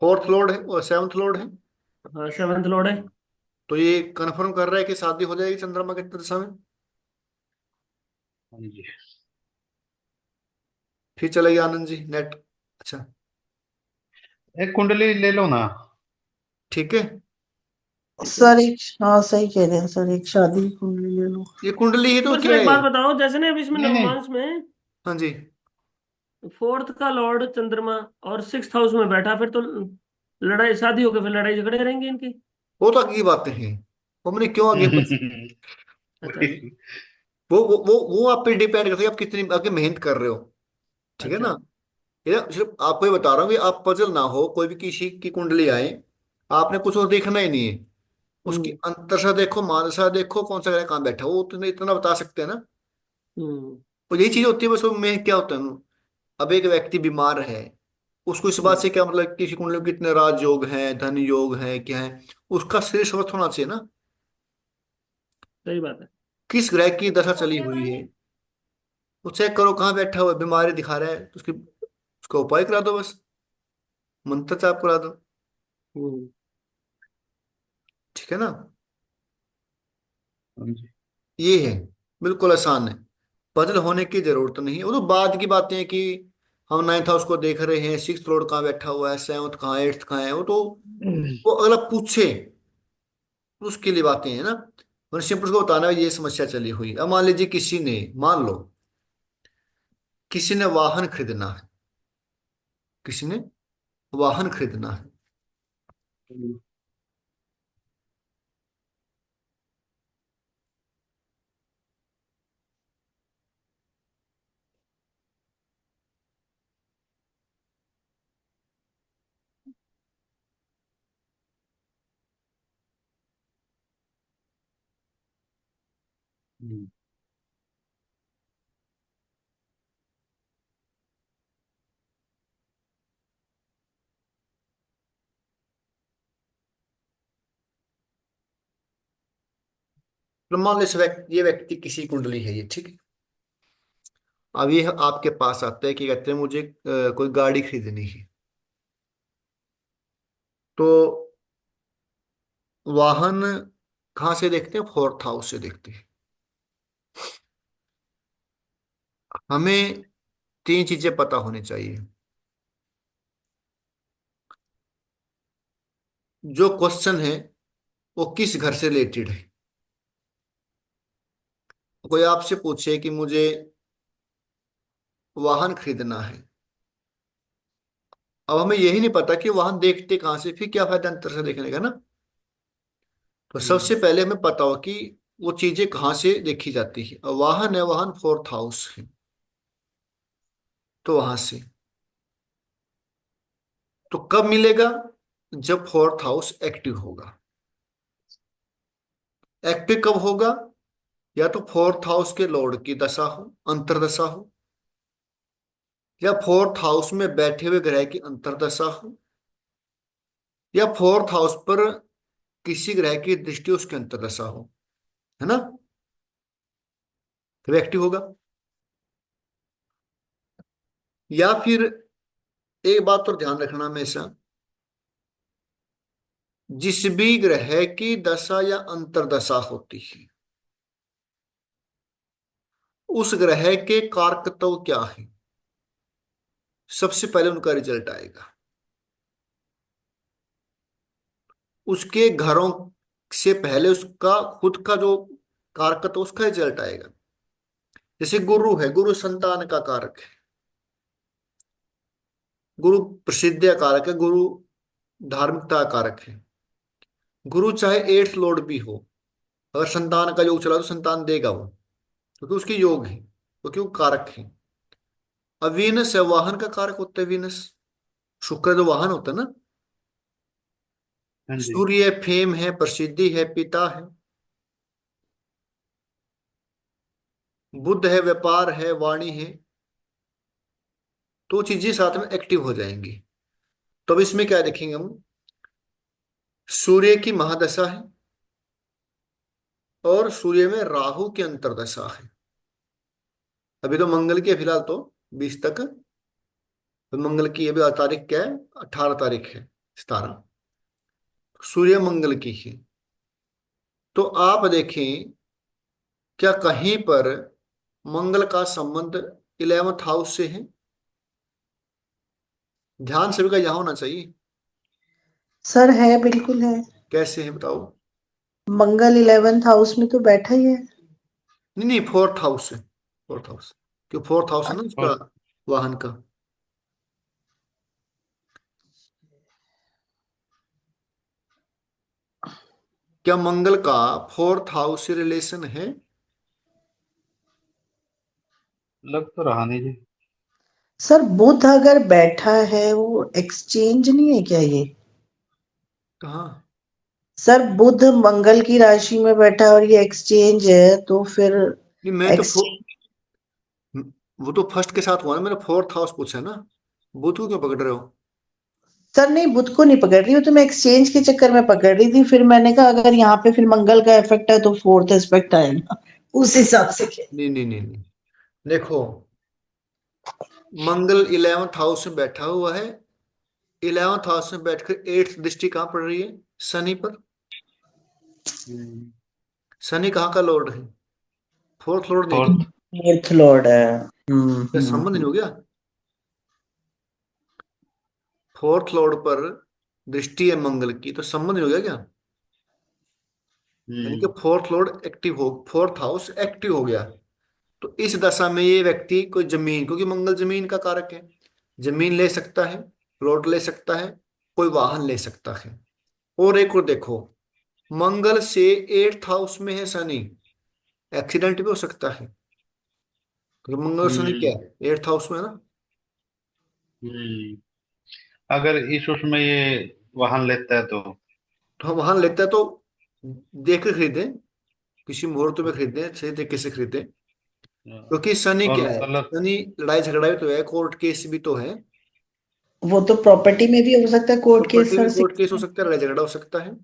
4th लॉर्ड है और 7th लॉर्ड है। हाँ, सेवंथ लॉर्ड है। तो ये कंफर्म कर रहा है कि शादी हो जाएगी चंद्रमा के दशा में। हाँ जी। फिर चलेगी आनंद जी नेट। अच्छा, एक कुंडली ले लो ना। ठीक है। सर एक, हाँ सही कह रहे हैं सर, एक शादी की कुंडली ले लो। ये कुंडली है तो पर सर क्या एक है? बात बताओ, जैसे ना अभी इसमें नहीं नहीं। नवमांश में हाँ जी। फोर्थ का लॉर्ड चंद्रमा और सिक्स हाउस में बैठा, फिर तो लड़ाई शादी होकर फिर लड़ाई झगड़े रहेंगे इनकी। वो तो आगे की बातें हैं, वो हमने क्यों आगे बढ़। अच्छा जी। वो आप पे डिपेंड करता है कि आप कितनी आगे मेहनत कर रहे हो। ठीक है अच्छा। ना। ये सिर्फ आपको ये बता रहा हूँ कि आप पजल ना हो, कोई भी किसी की कुंडली आए, आपने कुछ और देखना ही नहीं है। उसकी हम्म। अंतर्दशा देखो, महादशा देखो, कौन सा ग्रह कहाँ बैठा हो, वो तुम्हें इतना बता सकते हैं ना। हम्म। और यही चीज होती है बस, वो में क्या होता है ना, अब एक व्यक्ति बीमार है, उसको इस बात हम्म। से क्या मतलब किसी कुंडली में कितने राज योग हैं, धन योग हैं, क्या है, उसका शरीर स्वस्थ होना चाहिए ना। सही बात है। किस ग्रह की दशा हो चली गया हुई है, भाई। वो चेक करो कहाँ बैठा हुआ है, बीमारी दिखा रहा है तो उसकी उसका उपाय करा दो बस, मंत्र जाप करा दो। हम्म। ठीक है ना। हाँ जी। ये है, बिल्कुल आसान है। पजल होने की जरूरत नहीं है, वो तो बाद की बातें हैं कि हम 9th हाउस को देख रहे हैं, 6th लॉर्ड कहाँ बैठा हुआ है, 7th कहाँ है, 8th कहाँ है, वो तो वो अगला पूछे उसके लिए बातें हैं ना। मैंने सिंपल उसको बताना है ये समस्या चली हुई। अब मान लीजिए किसी ने, मान लो किसी ने वाहन खरीदना है, किसी ने वाहन खरीदना है। हम्म। हम्म। तो मान लो ये व्यक्ति किसी कुंडली है ये, ठीक है। अब ये आपके पास आता है कि कहते हैं मुझे कोई गाड़ी खरीदनी है। तो वाहन कहाँ से देखते हैं? फोर्थ हाउस से देखते हैं। हमें तीन चीजें पता होनी चाहिए। जो क्वेश्चन है वो किस घर से रिलेटेड है। कोई आपसे पूछे कि मुझे वाहन खरीदना है, अब हमें यही नहीं पता कि वाहन देखते कहाँ से, फिर क्या फायदा अंतर से देखने का ना। तो हम्म। सबसे पहले हमें पता हो कि वो चीजें कहाँ से देखी जाती है। अब वाहन है, वाहन फोर्थ हाउस है, तो वहां से। तो कब मिलेगा? जब फोर्थ हाउस एक्टिव होगा। एक्टिव कब होगा? या तो फोर्थ हाउस के लॉर्ड की दशा हो, अंतरदशा हो, या फोर्थ हाउस में बैठे हुए ग्रह की अंतरदशा हो, या फोर्थ हाउस पर किसी ग्रह की दृष्टि उसके अंतरदशा हो, है ना, तब एक्टिव होगा। या फिर एक बात तो ध्यान रखना हमेशा, जिस भी ग्रह की दशा या अंतरदशा होती है उस ग्रह के कारकत्व क्या है, सबसे पहले उनका रिजल्ट आएगा। उसके घरों से पहले उसका खुद का जो कारकत्व उसका रिजल्ट आएगा। जैसे गुरु है, गुरु संतान का कारक है, गुरु प्रसिद्ध का कारक है, गुरु धार्मिकता का कारक है। गुरु चाहे एट्थ लॉर्ड भी हो, अगर संतान का योग चला तो संतान देगा वो, क्योंकि उसके योग है, क्योंकि वो कारक है। अब वीनस है, वाहन का कारक होता है वीनस। शुक्र जो वाहन होता है ना। हाँ जी। सूर्य फेम है, प्रसिद्धि है, पिता है। बुध है, व्यापार है, वाणी है। तो चीजें साथ में एक्टिव हो जाएंगी। तो अब इसमें क्या देखेंगे हम? सूर्य की महादशा है और सूर्य में राहु की अंतरदशा है। अभी तो मंगल की है फिलहाल तो 20 तक। तो मंगल की अभी तारीख क्या है? 18 तारीख है, 17। सूर्य मंगल की है। तो आप देखें, क्या कहीं पर मंगल का संबंध 11th हाउस से है? ध्यान सभी का यहाँ होना चाहिए। सर है, बिल्कुल है। कैसे है बताओ? मंगल 11th हाउस में तो बैठा ही है। नहीं नहीं, फोर्थ हाउस है, फोर्थ हाउस। क्यों? फोर्थ हाउस है ना उसका, और वाहन का। क्या मंगल का फोर्थ हाउस से रिलेशन है? लग तो रहा नहीं जी। सर बुध अगर बैठा है, वो एक्सचेंज नहीं है क्या ये? कहाँ? सर बुध मंगल की राशि में बैठा है और ये एक्सचेंज है, तो फिर नहीं मैं तो एक्सचेंज। वो तो फर्स्ट के साथ हुआ ना, मैंने फोर्थ हाउस पूछा है ना। बुध को क्यों पकड़ रहे हो? सर नहीं, बुध को नहीं पकड़ रही हूँ, तो मैं एक्सचेंज के चक्कर में पकड़ रही थी। फिर मैंने कहा अगर यहाँ पे फिर मंगल का इफेक्ट है तो फोर्थ एस्पेक्ट आएगा, उस हिसाब से किया। नहीं नहीं नहीं नहीं, देखो, मंगल 11th हाउस में बैठा हुआ है। 11th हाउस में बैठकर एट्थ दृष्टि कहाँ पड़ रही है? शनि पर। हम्म। शनि कहाँ का लॉर्ड है? फोर्थ लॉर्ड नहीं क्या? फोर्थ। फोर्थ लॉर्ड है। क्या संबंध नहीं हो गया? फोर्थ लॉर्ड पर दृष्टि है मंगल की, तो संबंध नहीं हो गया क्या? यानी कि हम्म। फोर्थ लॉर्ड एक्टिव हो, फोर्थ हाउस एक्टिव हो गया। तो इस दशा में ये व्यक्ति कोई जमीन, क्योंकि मंगल जमीन का कारक है, जमीन ले सकता है, प्लॉट ले सकता है, कोई वाहन ले सकता है। और एक और देखो, मंगल से एट्थ हाउस में है शनि, एक्सीडेंट भी हो सकता है, क्योंकि मंगल और शनि क्या हम्म। है? एट्थ हाउस में है ना। हम्म। अगर इस उसमें ये वाहन लेता है तो। तो हम वाहन लेते हैं तो देख के खरीदें, किसी मुहूर्त में खरीदें, सही तरीके से खरीदें। हाँ, क्योंकि शनि और क्या है, कलर। शनि लड़ाई झगड़ा भी तो है, कोर्ट केस भी तो है। वो तो प्रॉपर्टी में भी हो सकता है कोर्ट केस प्रॉपर्टी सर, में कोर्ट केस हो सकता है, लड़ाई झगड़ा हो सकता है।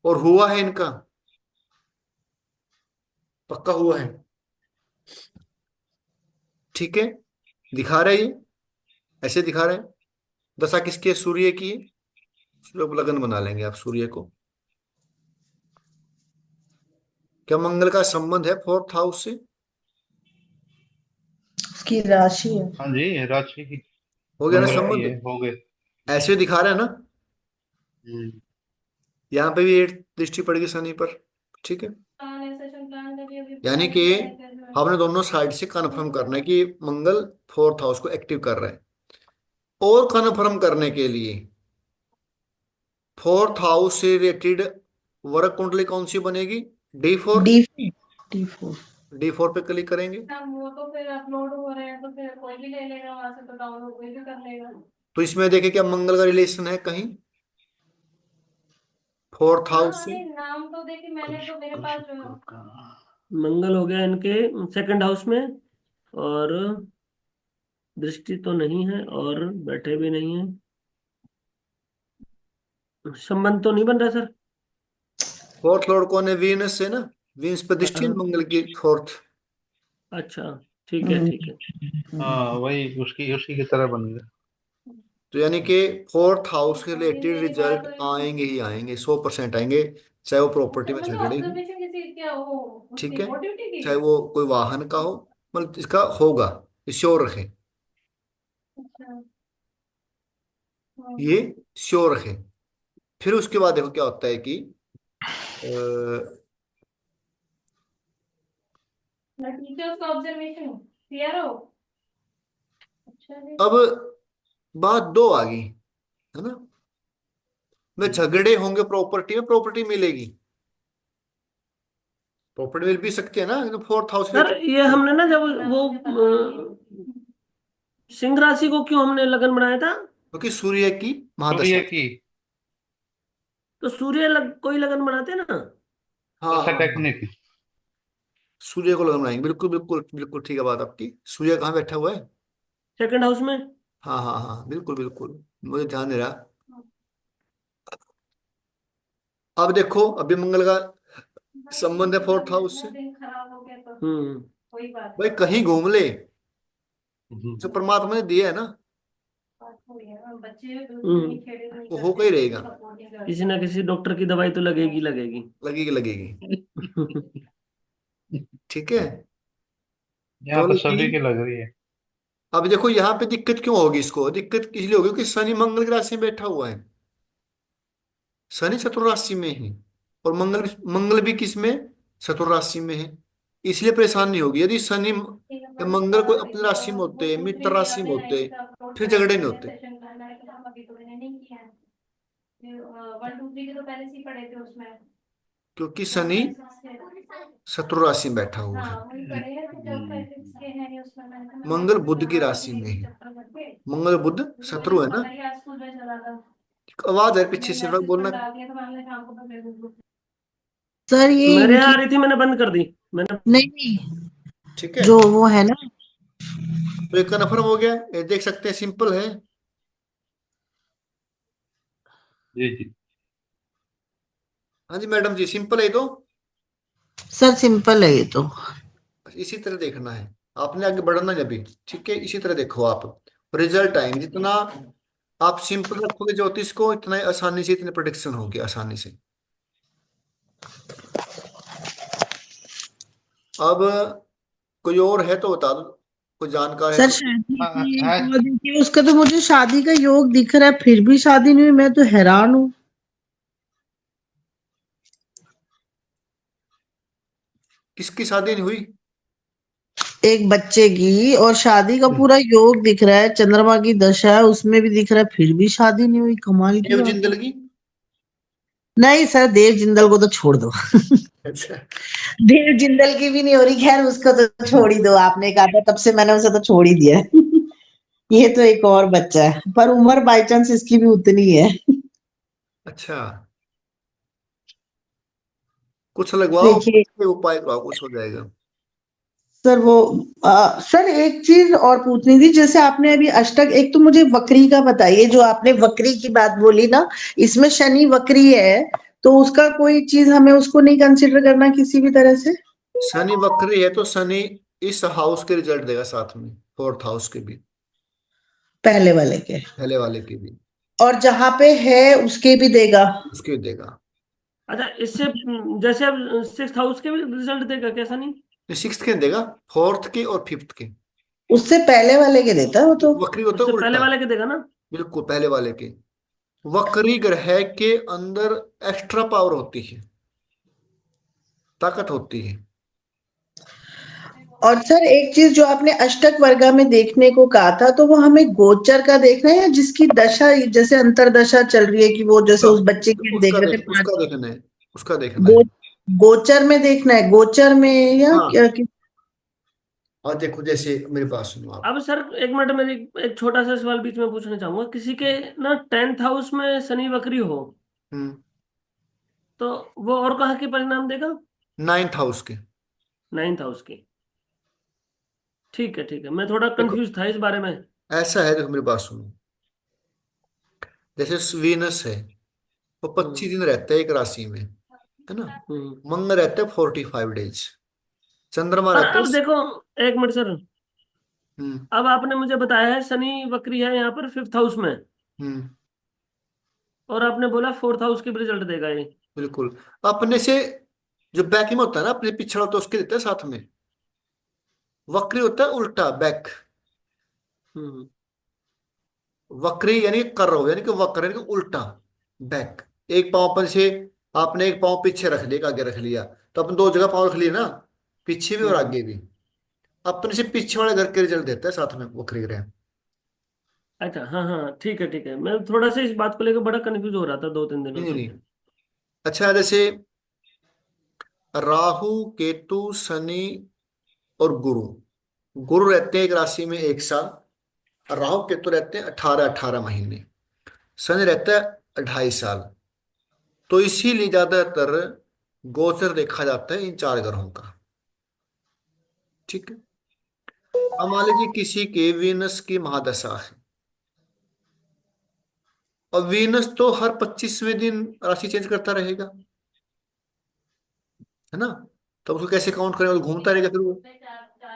और हुआ है इनका, पक्का हुआ है। ठीक है, दिखा रहे हैं ये, ऐसे दिखा रहे हैं। दशा किसकी है? सूर्य की है। सूर्य को लगन बना लेंगे आप, सूर्य को। क्या मंगल का संबंध है फोर्थ हाउस से? उसकी राशि है। हाँ जी, राशि की। हो गया ना मंगल की संबंध? है, हो गए। ऐसे दिखा रहे हैं ना। हम्म। यहाँ पे भी एक दृष्टि पड़ेगी शनि पर। ठीक है, सेशन प्लान का भी अभी यानी प्लान कि किया है कर हमने दोनों साइड से कन्फर्म करना है कि मंगल फोर्थ हाउस को एक्टिव कर रहा है। और कन्फर्म करने के लिए फोर्थ हाउस से रिलेटेड वर्क कुंडली कौन सी बनेगी? D4। D D4। D4 पे क्लिक करेंगे हम वो तो फिर अपलोड हो रहे हैं तो फिर कोई भी ले लेगा वहां से, तो डाउनलोड कोई भी कर लेगा। तो इसमें देखें क्या मंगल का रिलेशन है कहीं फोर्थ हाउस हाँ से? नहीं, नाम तो देखिए मैंने तो मेरे कृष्ण पास जो शुक्र का। मंगल हो गया इनके सेकंड हाउस में, और दृष्टि तो नहीं है और बैठे भी नहीं है। संबंध तो नहीं बन रहा सर। फोर्थ लॉर्ड कौन है? वीनस है ना। वीनस पे दृष्टि है हाँ, मंगल की फोर्थ। अच्छा, ठीक है ठीक है। हाँ, वही उसकी उसी की तरह बन गया। तो यानी कि फोर्थ हाउस के तो फिर रिलेटेड मेरी बात रिजल्ट हुई तो आएंगे ही आएंगे, 100% आएंगे। चाहे वो प्रॉपर्टी अच्छा, में मतलब झगड़े हो, ऑब्जर्वेशन किसी क्या वो ठीक उसकी है, मोटिविटी की। चाहे वो कोई वाहन का हो, मतलब इसका होगा, श्योर रखें। अच्छा। ये श्योर रखें। फिर उसके बाद देखो क्या होता है कि टीचर्स का ऑब्जर्वेशन क्लियर हो। अच्छा जी। अब बात दो आ गई, है ना। में झगड़े होंगे प्रॉपर्टी में, प्रॉपर्टी मिलेगी, प्रॉपर्टी मिल भी सकती है ना, फोर्थ हाउस सर रिलेटेड। ये हमने ना जब वो सिंह राशि को क्यों हमने लगन बनाया था? क्योंकि सूर्य की सूर्य महादशा। की। तो कोई लगन बनाते ना। हाँ ऐसा हाँ हाँ, टेक्निक। सूर्य को लगन बनाएंगे, बिल्कुल बिल्कुल बिल्कुल, ठीक है बात आपकी। सूर्य कहाँ बैठा हुआ है? सेकंड हाउस में। हाँ हाँ हाँ, बिल्कुल बिल्कुल, मुझे ध्यान नहीं रहा। अब देखो, अभी मंगल का संबंध है फोर्थ हाउस से। दिन खराब हो गया तो हम्म। कोई बात भाई कहीं घूम ले, जो हम्म। परमात्मा ने दिया है ना, बात हुई है ना, बच्चे नहीं हम्म। खेड़े नहीं वो करते होकर ही हैं, रहेगा। सपोर्ट नहीं किसी करते ना किसी डॉक्टर की दवाई तो लगेगी लगेगी। लगेगी लगेगी। ठीक है, यहाँ तो बोलो कि सभी की लग रही है। अब देखो यहाँ पे दिक्कत क्यों होगी, इसको दिक्कत इसलिए होगी कि शनि मंगल की राशि में बैठा हुआ है। शनि चतुर्राशि में है, और मंगल भी किस में? चतुर्राशि में है। इसलिए परेशानी होगी। यदि शनि ठीक है, या बस मंगल कोई अपनी राशि में वो होते, पूछ मित्र रही थी राशि में आपने होते, 9 पे अपलोड फिर करा झगड़े था, नहीं मैंने होते। सेशन प्लान आया था, अभी तो मैंने नहीं किया है। 1 2 3 के तो पहले से ही पढ़े थे उसमें। क्योंकि हाँ, शनि शत्रु राशि में बैठा हुआ है। हाँ वही पढ़े हैं, तो जब फिजिक्स के हैं नहीं उसमें मैंने कहा मैं मंगल वापस से बुध की कहाँ राशि में पढ़ूंगी है। चक्कर करके। मंगल बुध मुझे शत्रु मैंने है ना। पता ही आज स्कूल में चला था। आवाज है पीछे मैंने से, मैसेज पर बोलना। डाल दिया था, मैंने शाम को पकड़ लूंगी। सर ये मेरे यहाँ आ इनकी, रही थी, मैंने बंद कर दी। मैंने नहीं नहीं, ठीक है, जो वो है ना, तो एक कन्फर्म हो गया, ये देख सकते हैं, सिंपल है। जी जी। हाँ जी मैडम जी, सिंपल है ये तो। सर सिंपल है ये तो। बस इसी तरह देखना है, आपने आगे बढ़ना है अभी। ठीक है, इसी तरह देखो आप, रिजल्ट आएंगे। जितना आप सिंपल रखोगे ज्योतिष को, इतना ही आसानी से, इतने प्रोडिक्शन होगी आसानी से। अब कोई और है तो बता दो, कोई जानकार है सर तो। शादी हाँ, की है। और देखिए उसका तो मुझे शादी का योग दिख रहा है, फिर भी शादी नहीं हुई, मैं तो हैरान हूँ। किसकी शादी नहीं हुई? एक बच्चे की, और शादी का पूरा योग दिख रहा है, चंद्रमा की दशा है उसमें भी दिख रहा है, फिर भी शादी नहीं हुई, कमाल की देव बात है। जिंदल की। नहीं सर, देव जिंदल को तो छोड़ दो। अच्छा। देव जिंदल की भी नहीं हो रही, खैर उसको तो छोड़ ही दो, आपने कहा था तब से मैंने उसे तो छोड़ ही दिया है। ये तो एक और बच्चा है, पर उम्र बाई चांस इसकी भी उतनी है। अच्छा, कुछ लगवाओ, देखिए कुछ उपाय कराओ, कुछ हो जाएगा। सर, वो सर एक चीज और पूछनी थी, जैसे आपने अभी अष्टक, एक तो मुझे वक्री का बताइए, जो आपने वक्री की बात बोली ना, इसमें शनि वक्री है, तो उसका कोई चीज हमें उसको नहीं कंसिडर करना किसी भी तरह से? शनि वक्री है तो शनि इस हाउस के रिजल्ट देगा साथ में, फोर्थ हाउस के भी, पहले वाले के? पहले वाले के भी और जहां पे है उसके भी देगा? उसके देगा। अच्छा, इससे जैसे अब सिक्स हाउस के भी रिजल्ट देगा कैसा नहीं? सिक्स के देगा, फोर्थ के और फिफ्थ के। उससे पहले वाले के देता है वो तो। वक्री होता है उससे पहले उल्टा। वाले के देगा ना? बिल्कुल पहले वाले के। वक्री ग्रह के अंदर एक्स्ट्रा पावर होती है, ताकत होती है। और सर एक चीज जो आपने अष्टक वर्गा में देखने को कहा था, तो वो हमें गोचर का देखना है या जिसकी दशा, जैसे अंतरदशा चल रही है, कि वो जैसे उसका उस बच्चे की हम देख रहे थे पांच, उसका देखना है, उसका देखना गो है। गोचर में देखना है, गोचर में या हाँ, क्या और देखो जैसे मेरे पास सुनो आप। अब सर एक मिनट, मेरी एक छोटा सा सवाल बीच में पूछना चाहूंगा। किसी के ना टेंथ हाउस में शनि वक्री हो, हम्म। तो वो और कहाँ के परिणाम देगा? नाइन्थ हाउस के। नाइन्थ हाउस की। ठीक है, ठीक है, मैं थोड़ा देखो कंफ्यूज था इस बारे में। ऐसा है, देखो मेरी बात सुनो। जैसे वीनस है, वो हम्म। 25 दिन रहता है एक राशि में, है ना। हम्म। मंगल रहता है 45 डेज। चंद्रमा पर रहता है अब देखो, एक मिनट सर, हम्म। अब आपने मुझे बताया है शनि वक्री है यहाँ पर फिफ्थ हाउस में, हम्म। और आपने बोला फोर्थ हाउस की भी रिजल्ट देगा ये। बिल्कुल। अपने से जो बैक में होता है ना, अपने पिछड़ा होता है उसके देता है साथ में। वक्री होता है उल्टा, बैक। हम्म। वक्री यानी कर रहो, यानी कि वक्र यानी कि उल्टा, बैक। एक पाँव अपन से, आपने एक पाँव पीछे रख लिया, एक आगे रख लिया, तो अपन दो जगह पाँव रख लिए ना, पीछे भी और हम्म। आगे भी। अपने से पीछे वाले घर के रिजल्ट देता है साथ में वक्री ग्रह। अच्छा, हाँ हाँ, ठीक है, ठीक है, मैं थोड़ा सा इस बात को लेकर बड़ा कंफ्यूज हो रहा था दो तीन नहीं दिनों नहीं से। नहीं। अच्छा, जैसे राहु, केतु, शनि और गुरु। गुरु रहते हैं एक राशि में 1 साल, राहु केतु रहते हैं 18-18 महीने, शनि रहता है 2.5 साल। तो इसीलिए ज्यादातर गोचर देखा जाता है इन चार ग्रहों का। ठीक है। अब मान लीजिए किसी के वीनस की महादशा है, और वीनस तो हर 25वें दिन राशि चेंज करता रहेगा, है ना। तो उसको कैसे काउंट करें, वो घूमता रहेगा फिर वो,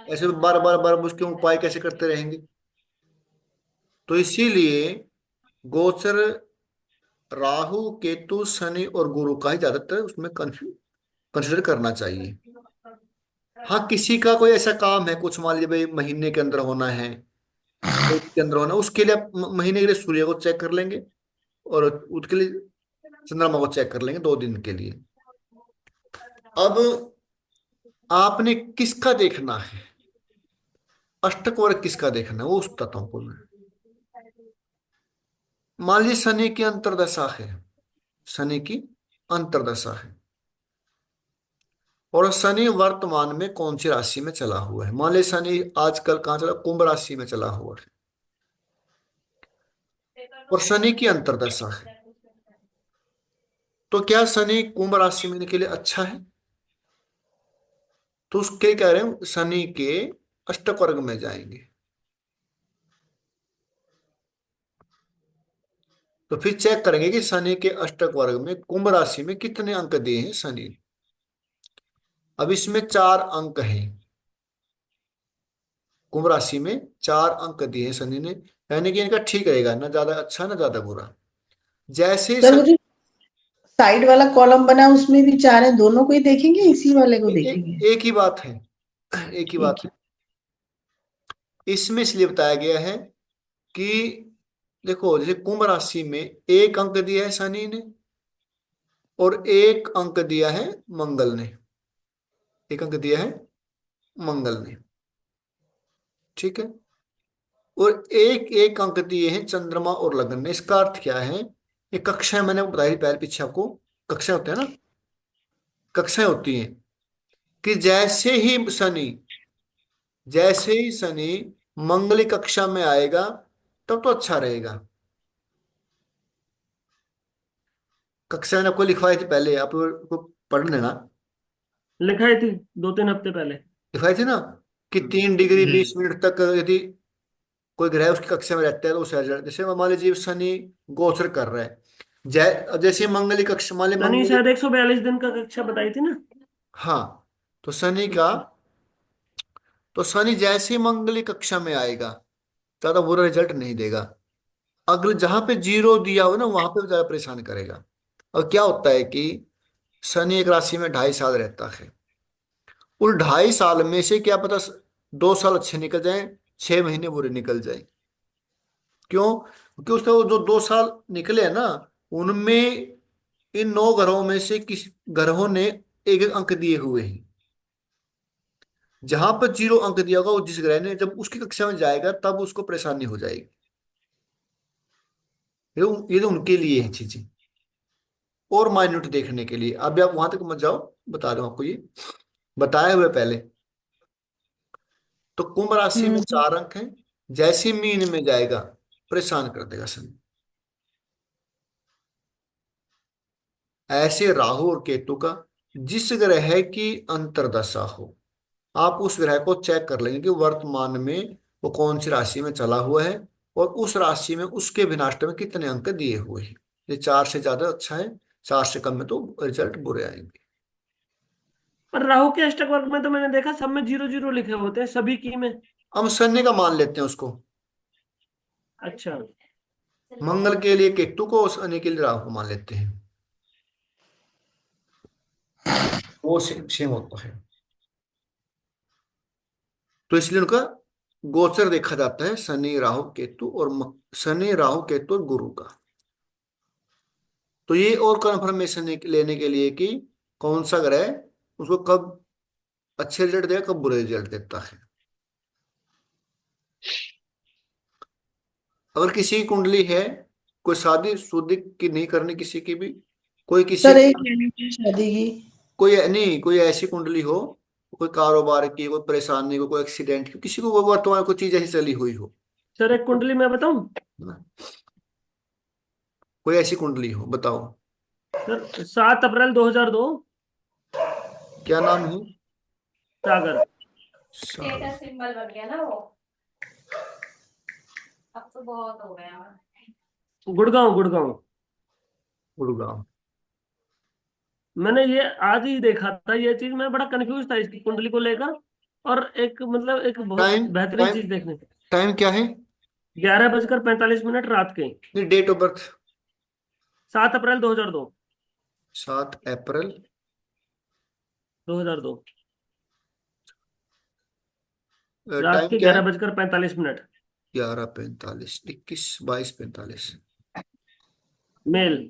ऐसे बार बार बार उसके उपाय कैसे करते रहेंगे। तो इसीलिए गोचर राहु, केतु, शनि और गुरु का ही ज्यादातर उसमें कंसिडर करना चाहिए। हाँ, किसी का कोई ऐसा काम है, कुछ मान लीजिए भाई महीने के अंदर होना है, के अंदर होना है, उसके लिए आप महीने के लिए सूर्य को चेक कर लेंगे, और उसके लिए चंद्रमा को चेक कर लेंगे 2 दिन के लिए। अब आपने किसका देखना है, अष्टक वर्ग किसका देखना है, वो बताता हूँ आपको मैं। मान लीजिए शनि की अंतर्दशा है, शनि की अंतर्दशा है, और शनि वर्तमान में कौन सी राशि में चला हुआ है। मान लीजिए शनि आजकल कहाँ चला, कुंभ राशि में चला हुआ है, और शनि की अंतर्दशा है। तो क्या शनि कुंभ राशि में के लिए अच्छा है? तो उसके कह रहे हैं शनि के अष्टक वर्ग में जाएंगे। तो फिर चेक करेंगे कि शनि के अष्टक वर्ग में कुंभ राशि में कितने अंक दिए हैं शनि ने। अब इसमें 4 अंक हैं, कुंभ राशि में 4 अंक दिए हैं शनि ने, यानी कि इनका ठीक रहेगा, ना ज्यादा अच्छा ना ज्यादा बुरा। जैसे ही सर वो जो साइड वाला कॉलम बना है उसमें भी चार है, दोनों को ही देखेंगे, इसी वाले को देखेंगे? एक ही बात है, एक ही ठीक बात है। है। इसमें इसलिए बताया गया है कि देखो, जैसे कुंभ राशि में 1 अंक दिया है शनि ने, और 1 अंक दिया है मंगल ने, 1 अंक दिया है मंगल ने। ठीक है। और एक एक अंक दिए हैं चंद्रमा और लग्न ने। इसका अर्थ क्या है, ये कक्षाएं मैंने बताई थी पहले पीछे आपको, कक्षाएं होते हैं ना, कक्षाएं होती हैं कि जैसे ही शनि मंगली कक्षा में आएगा, तब तो अच्छा रहेगा। कक्षा मैंने आपको लिखवाई थी पहले, आप लोग को पढ़ लेना। लिखाई थी 2-3 हफ्ते पहले। दिखाई थी ना कि 3 डिग्री 20 मिनट तक यदि कोई ग्रह उसकी कक्षा में रहता है तो उसे अर्जन, जैसे मान लीजिए शनि गोचर कर रहा है, जैसे मंगल की कक्षा, मान ली शनि मंगल। शायद 142 दिन का कक्षा बताई थी ना। हाँ, तो शनि का, अच्छा। तो शनि जैसे ही मंगल की कक्षा में आएगा ज्यादा बुरा रिजल्ट नहीं देगा। अगले जहां पे 0 दिया हो ना वहां पे ज्यादा परेशान करेगा। और क्या होता है कि शनि एक राशि में 2.5 साल रहता है। उस 2.5 साल में से क्या पता 2 साल अच्छे निकल जाए, 6 महीने बुरे निकल जाए। क्यों? क्योंकि उसका वो जो 2 साल निकले हैं ना, उनमें इन 9 ग्रहों में से किस ग्रहों ने एक एक अंक दिए हुए हैं। जहां पर 0 अंक दिया होगा, वो जिस ग्रह ने, जब उसकी कक्षा में जाएगा तब उसको परेशानी हो जाएगी। ये तो उनके लिए है चीजें, और माइन्यूट देखने के लिए। अभी आप वहां तक मत जाओ, बता दूं आपको ये बताए हुए पहले। तो कुंभ राशि में हम्म। 4 अंक हैं। जैसे मीन में जाएगा परेशान कर देगा शनि। ऐसे राहु और केतु का जिस ग्रह की अंतर्दशा हो, आप उस ग्रह को चेक कर लेंगे कि वर्तमान में वो कौन सी राशि में चला हुआ है, और उस राशि में उसके विनाश में कितने अंक दिए हुए हैं। ये 4 से ज्यादा अच्छा है, 4 से कम में तो रिजल्ट बुरे आएंगे। पर राहु के अष्टक वर्ग में तो मैंने देखा सब में 0-0 लिखे होते हैं, सभी की में। हम शनि का मान लेते हैं उसको। अच्छा। मंगल के लिए केतु को और शनि के लिए राहु को मान लेते हैं। वो सेम सेम होता है। तो इसलिए उनका गोचर देखा जाता है, शनि राहु केतु और शनि राहु केतु और गुरु का। तो ये और कंफर्मेशन लेने के लिए कि कौन सा ग्रह उसको कब अच्छे रिजल्ट देगा, कब बुरे रिजल्ट देता है। अगर किसी की कुंडली है, कोई शादी शुदी की नहीं करनी किसी की भी, कोई किसी सर एक का, मिनट में शादी की। कोई नहीं, कोई ऐसी कुंडली हो, कोई कारोबार की, कोई परेशानी को, कोई एक्सीडेंट की, किसी को कोई वर्तमान कोई चीज ऐसी चली हुई हो, सर एक कुंडली मैं बताऊं? है ना, कोई ऐसी कुंडली हो बताओ। सर 7 अप्रैल 2002। क्या नाम है? सागर। सागर। स्टेटस सिंबल बन गया ना वो। अब तो बहुत हो गया। गुड़गांव गुड़गांव। गुड़गांव। मैंने ये आज ही देखा था, ये चीज मैं बड़ा कंफ्यूज था इसकी कुंडली को लेकर। और एक मतलब एक बहुत टाइम बेहतरीन टाइम चीज देखने। टाइम क्या है? 11:45 रात के। नहीं, डेट ऑफ बर्थ। 7 अप्रैल 2002। 7 अप्रैल। 2002 रात टाइम के क्या ग्यारह है? बजकर 45 मिनट 11:45, 21, 22, 45। मेल।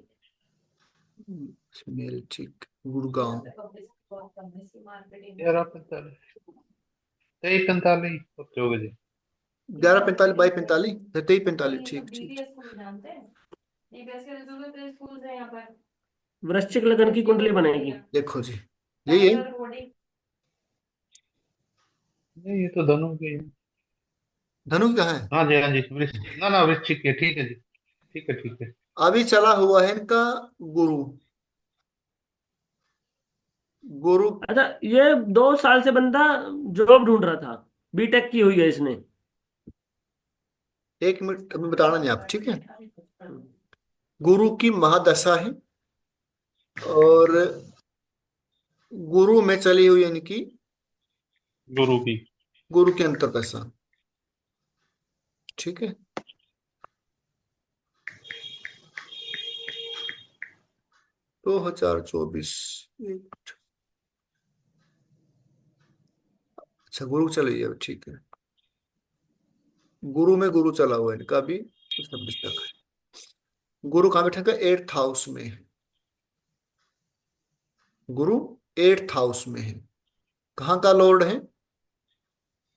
मेल, ठीक। गुड़गांव। ग्यारह पैंतालीस, 23:45 होते होगे जी। 11:45, 22:45, 23:45, नहीं, ये तो ठीक ठीक। डीबीएस स्कूल जानते हैं। डीबीएस के जो भी स्कूल है यहाँ पर। वृश्चिक लगन की कुंडली बनेगी। देखो जी, यही है। Tiger body. नहीं, ये तो धनु की है। धनु कहाँ है? हाँ जी, हाँ जी, ना ना, वृश्चिक के, ठीक है जी। ठीक है, ठीक है। अभी चला हुआ है इनका गुरु। गुरु। अच्छा, ये 2 साल से बंदा जॉब ढूंढ रहा था। बीटेक की हुई है इसने। 1 मिनट, अभी बताना नहीं आप, ठीक है। गुरु की महादशा है, और गुरु में चली हुई है इनकी, गुरु की। गुरु की अंतर्दशा। ठीक है। 2024। अच्छा, गुरु चली है, ठीक है। गुरु में गुरु चला हुआ है इनका अभी 26 तक। गुरु कहाँ बैठा है? 8th हाउस में है। गुरु 8th हाउस में है। कहाँ का लॉर्ड है?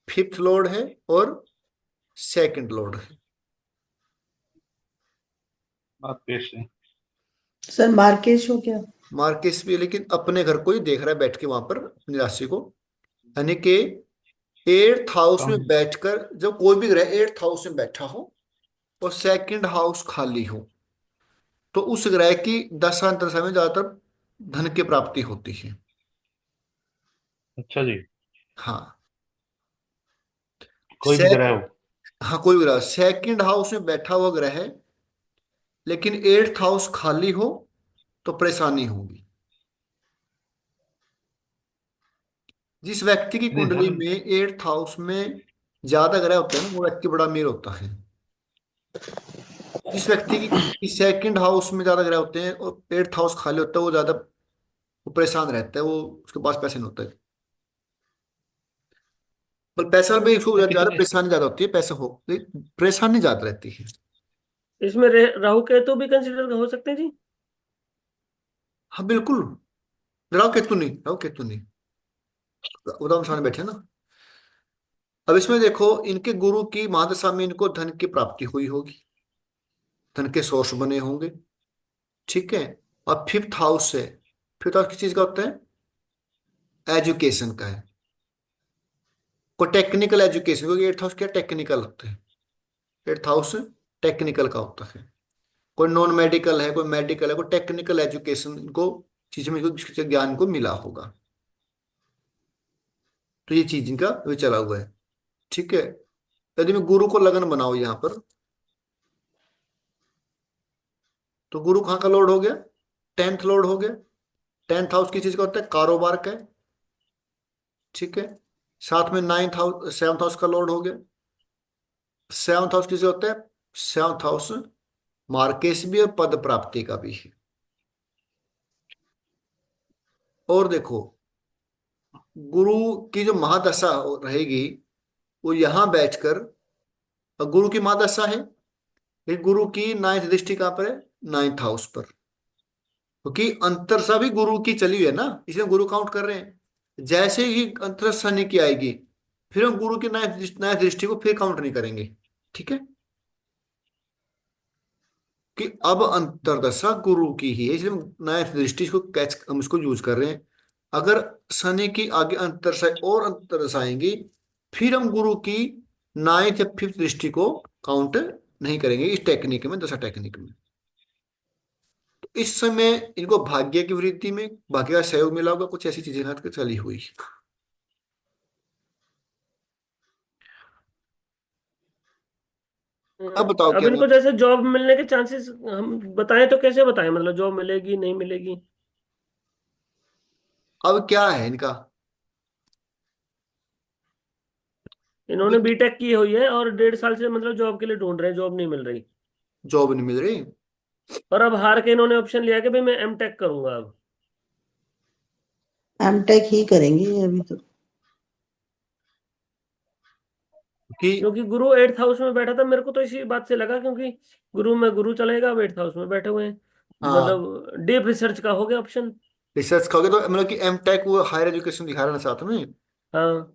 5th लॉर्ड है, और 2nd लॉर्ड है। बात पेश है। सर मार्केश हो क्या? मार्केस भी है, लेकिन अपने घर को ही देख रहा है बैठ के वहां पर अपनी राशि को। यानी कि 8th हाउस में कम। बैठकर जब कोई भी ग्रह 8th हाउस में बैठा हो और 2nd हाउस खाली हो, तो उस ग्रह की दशा अंतर्दशा में ज्यादातर धन की प्राप्ति होती है। अच्छा जी। हाँ। कोई भी से ग्रह हो। हाँ, कोई ग्रह सेकंड हाउस में बैठा हुआ ग्रह है, लेकिन एट्थ हाउस खाली हो तो परेशानी होगी। जिस व्यक्ति की नहीं कुंडली धर्म। में एट्थ हाउस में ज्यादा ग्रह होते हैं ना, वो व्यक्ति बड़ा अमीर होता है। जिस व्यक्ति की सेकंड हाउस में ज्यादा ग्रह होते हैं और एट्थ हाउस खाली होता है, वो ज्यादा वो परेशान रहता है, वो उसके पास पैसे नहीं होता है। पर पैसा भी इसको ये ज्यादा कितने। परेशानी ज्यादा होती है, पैसा हो परेशानी ज्यादा रहती है। इसमें राहु केतु भी कंसिडर हो सकते हैं जी? हाँ बिल्कुल। राहु केतु नहीं, राहु केतु नहीं, उदाहरण सामने बैठे ना। अब इसमें देखो, इनके गुरु की महादशा में इनको धन की प्राप्ति हुई होगी, धन के सोर्स बने होंगे। ठीक है। और फिफ्थ हाउस है, फिफ्थ हाउस किस चीज का होता है? एजुकेशन का है, कोई टेक्निकल एजुकेशन, क्योंकि एट्थ हाउस क्या टेक्निकल होता है। एट्थ हाउस टेक्निकल का होता है। कोई नॉन मेडिकल है, कोई मेडिकल है, कोई टेक्निकल एजुकेशन को चीज में इसके ज्ञान को मिला होगा। तो ये चीज इनका भी चला हुआ है। ठीक है। यदि मैं गुरु को लगन बनाओ यहाँ पर, तो गुरु कहाँ का लॉर्ड हो गया? टेंथ लॉर्ड हो गया। टेंथ हाउस किस चीज का होता है? कारोबार का है। ठीक है। साथ में नाइन्थ हाउस सेवंथ हाउस का लॉर्ड हो गया। सेवंथ हाउस किसे होता है? सेवंथ हाउस मार्केश भी और पद प्राप्ति का भी है। और देखो, गुरु की जो महादशा रहेगी, वो यहां बैठकर, और गुरु की महादशा है, ये गुरु की नाइन्थ दृष्टि कहां पर है? नाइन्थ हाउस पर। क्योंकि अंतरसा भी गुरु की चली हुई है ना, इसलिए गुरु काउंट कर रहे हैं। जैसे ही अंतर शनि की आएगी, फिर हम गुरु की नाइन्थ दृष्टि को फिर काउंट नहीं करेंगे। ठीक है। कि अब अंतरदशा गुरु की ही है, इसलिए हम नाइन्थ दृष्टि को कैच, हम इसको यूज कर रहे हैं। अगर शनि की आगे अंतरदशा और अंतरदशा आएंगी, फिर हम गुरु की नाइन्थ या फिफ्थ दृष्टि को काउंट नहीं करेंगे इस टेक्निक में, दशा टेक्निक में। तो इस समय इनको भाग्य की वृद्धि में भाग्य का सहयोग मिला होगा, कुछ ऐसी चीजें हाथ चली हुई। अब बताओ अब क्या इनको जैसे जॉब मिलने के चांसेस हम बताएं तो कैसे बताएं, मतलब जॉब मिलेगी नहीं मिलेगी? अब क्या है इनका? इन्होंने बीटेक की हुई है और 1.5 साल से मतलब जॉब के लिए ढूंढ रहे हैं, जॉब नहीं मिल रही। जॉब नहीं मिल रही। और अब हार के इन्होंने ऑप्शन लिया कि भाई मैं एमटेक करूंगा अब। एमटेक ही करेंगे अभी तो। कि क्योंकि गुरु 8th हाउस में बैठा था, मेरे को तो इसी बात से लगा, क्योंकि गुरु में गुरु चलेगा, अब 8th हाउस में बैठे हुए हैं। हाँ, मतलब डीप रिसर्च का हो गया ऑप्शन। रिसर्च करोगे तो मतलब कि एम टेक वो हायर एजुकेशन दिखा रहा है ना साथ में। हाँ।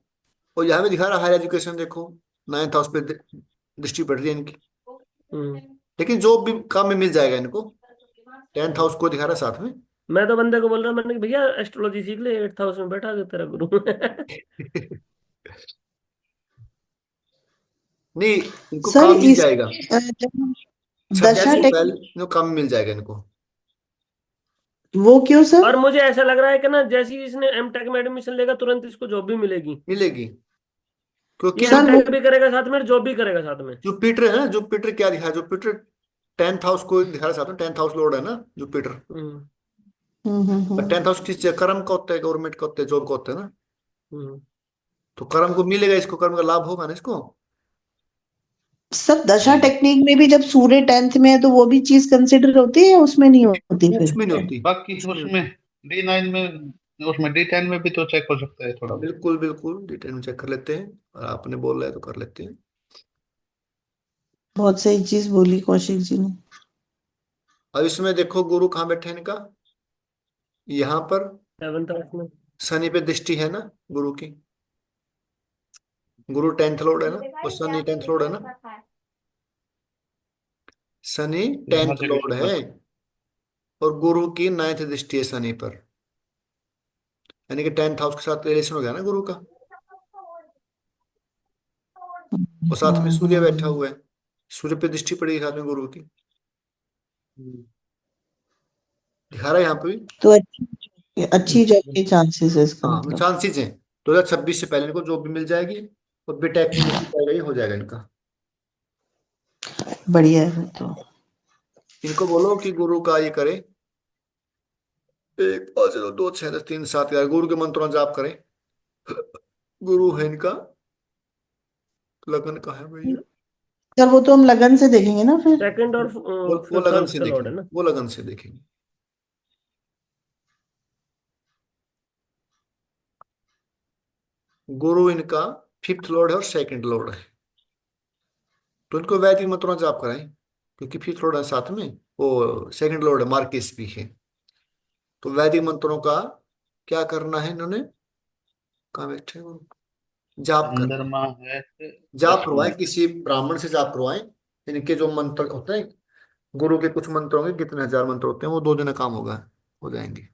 और यहाँ भी दिखा रहा है हायर एजुकेशन, देखो नाइन्थ हाउस पे दृष्टि पड़ रही है इनकी। हम्म। लेकिन जॉब भी काम में मिल जाएगा इनको, टेंथ हाउस को दिखा रहा है साथ में। मैं तो बंदे को बोल रहा, मैंने कि भैया एस्ट्रोलॉजी सीख ले, 8th हाउस में बैठा दे तेरा गुरु। नहीं, इनको सर काम मिल इस जाएगा। जब हम दशा 27 से टेक, पहले इनको काम मिल जाएगा इनको। वो क्यों सर? और मुझे ऐसा लग रहा है कि ना, जैसे ही इसने एमटेक में एडमिशन लेगा तुरंत इसको जॉब भी मिलेगी। मिलेगी, क्योंकि ये जो सर वो एमटेक भी करेगा साथ में और जॉब भी करेगा साथ में। जुपिटर है ना, जुपिटर क्या दिखा है? जुपिटर टेंथ हाउस को दिखा रहा है साथ में, टेंथ हाउस लॉर्ड है ना जुपिटर। हम्म। और टेंथ हाउस किस कर्म का होता है? गवर्नमेंट का होता है, जॉब का होता है ना। हम्म। तो कर्म को मिलेगा, इसको कर्म का लाभ होगा ना इसको। सर दशा टेक्निक में भी जब सूर्य 10th में है तो वो भी चीज कंसिडर होती है या उसमें नहीं होती फिर? उसमें नहीं होती। बाकी उसमें उसमें D9 में, उसमें D10 में भी तो चेक हो सकता है थोड़ा बहुत। बिल्कुल बिल्कुल डिटेल में चेक कर लेते हैं, और आपने बोल रहे हैं तो कर लेते हैं। बहुत सही चीज बोली कौशिक जी ने। अब इसमें देखो गुरु कहाँ बैठे हैं इनका? यहाँ पर 7th हाउस में। शनि पे दृष्टि है ना गुरु की। गुरु टेंथ लॉर्ड है ना, और शनि टेंथ लॉर्ड है ना। शनि यहाँ टेंथ से भी लॉर्ड शुक्र। है, और गुरु की नाइन्थ दृष्टि है शनि पर। यानी कि टेंथ हाउस के साथ रिलेशन हो गया ना गुरु का। और साथ में सूर्य बैठा हम्म। हुआ है, सूर्य पे दृष्टि पड़ेगी साथ में गुरु की। हम्म। दिखा रहा है यहाँ पे भी। तो अच्छी अच्छी जॉब के चांसेस है इसका हाँ, मतलब। चांसेस हैं। 2026 से पहले इनको जॉब भी मिल जाएगी और बीटेक में जैसे पहले ही हो जाएगा इनका। बढ़िया है फिर तो। इनको बोलो कि गुरु का ये करे, 1 5 0 2 6 10 3 7 गुरु के मंत्रों का जाप करें। गुरु है इनका, लगन का है भैया। सर वो तो हम लगन से देखेंगे ना फिर। सेकंड और वो फिफ्थ लगन हाउस से का लॉर्ड है देखेंगे, ना। वो लगन से देखेंगे। गुरु इनका 5th लॉर्ड है और 2nd लॉर्ड है, तो इनको वैदिक मंत्रों का जाप कराएं, क्योंकि 5th लॉर्ड है साथ में, वो 2nd लॉर्ड है मार्किस भी है। तो वैदिक मंत्रों का क्या करना है इन्होंने, कहाँ बैठे हैं वो, जाप करना है। चंद्रमा है जाप 10 में। करवाएं, किसी ब्राह्मण से जाप करवाएं। इनके जो मंत्र होते हैं, गुरु के कुछ मंत्र होंगे, कितने हजार मंत्र होते हैं, वो 2 दिन का काम होगा, हो जाएंगे।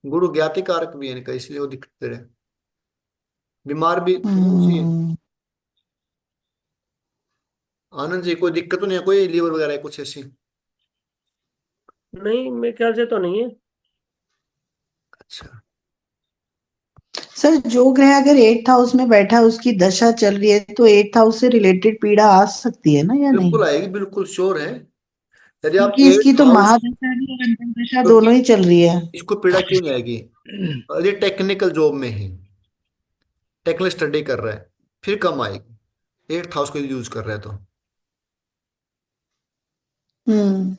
गुरु ज्ञाति कारक भी है इनका, इसलिए वो दिखते रहे। बीमार भी थोड़ी सी है। हम्म। आनंद जी कोई दिक्कत तो नहीं है, कोई लीवर वगैरह है कुछ ऐसी? नहीं, मेरे ख्याल से तो नहीं है। अच्छा। सर जो ग्रह अगर 8th हाउस में बैठा है उसकी दशा चल रही है तो 8th हाउस से रिलेटेड पीड़ा आ सकती है ना या नहीं? बिल्कुल आएगी, बिल्कुल श्योर है। यदि आप क्योंकि इसकी 8th तो हाउस, महादशा भी और अंतर्दशा क्योंकि दोनों ही चल रही है। इसको पीड़ा क्यों नहीं आएगी, यदि टेक्निकल जॉब में है, टेक्निकल स्टडी कर रहा है, फिर कम आएगी, 8th हाउस को यूज कर रहा है तो। हम्म।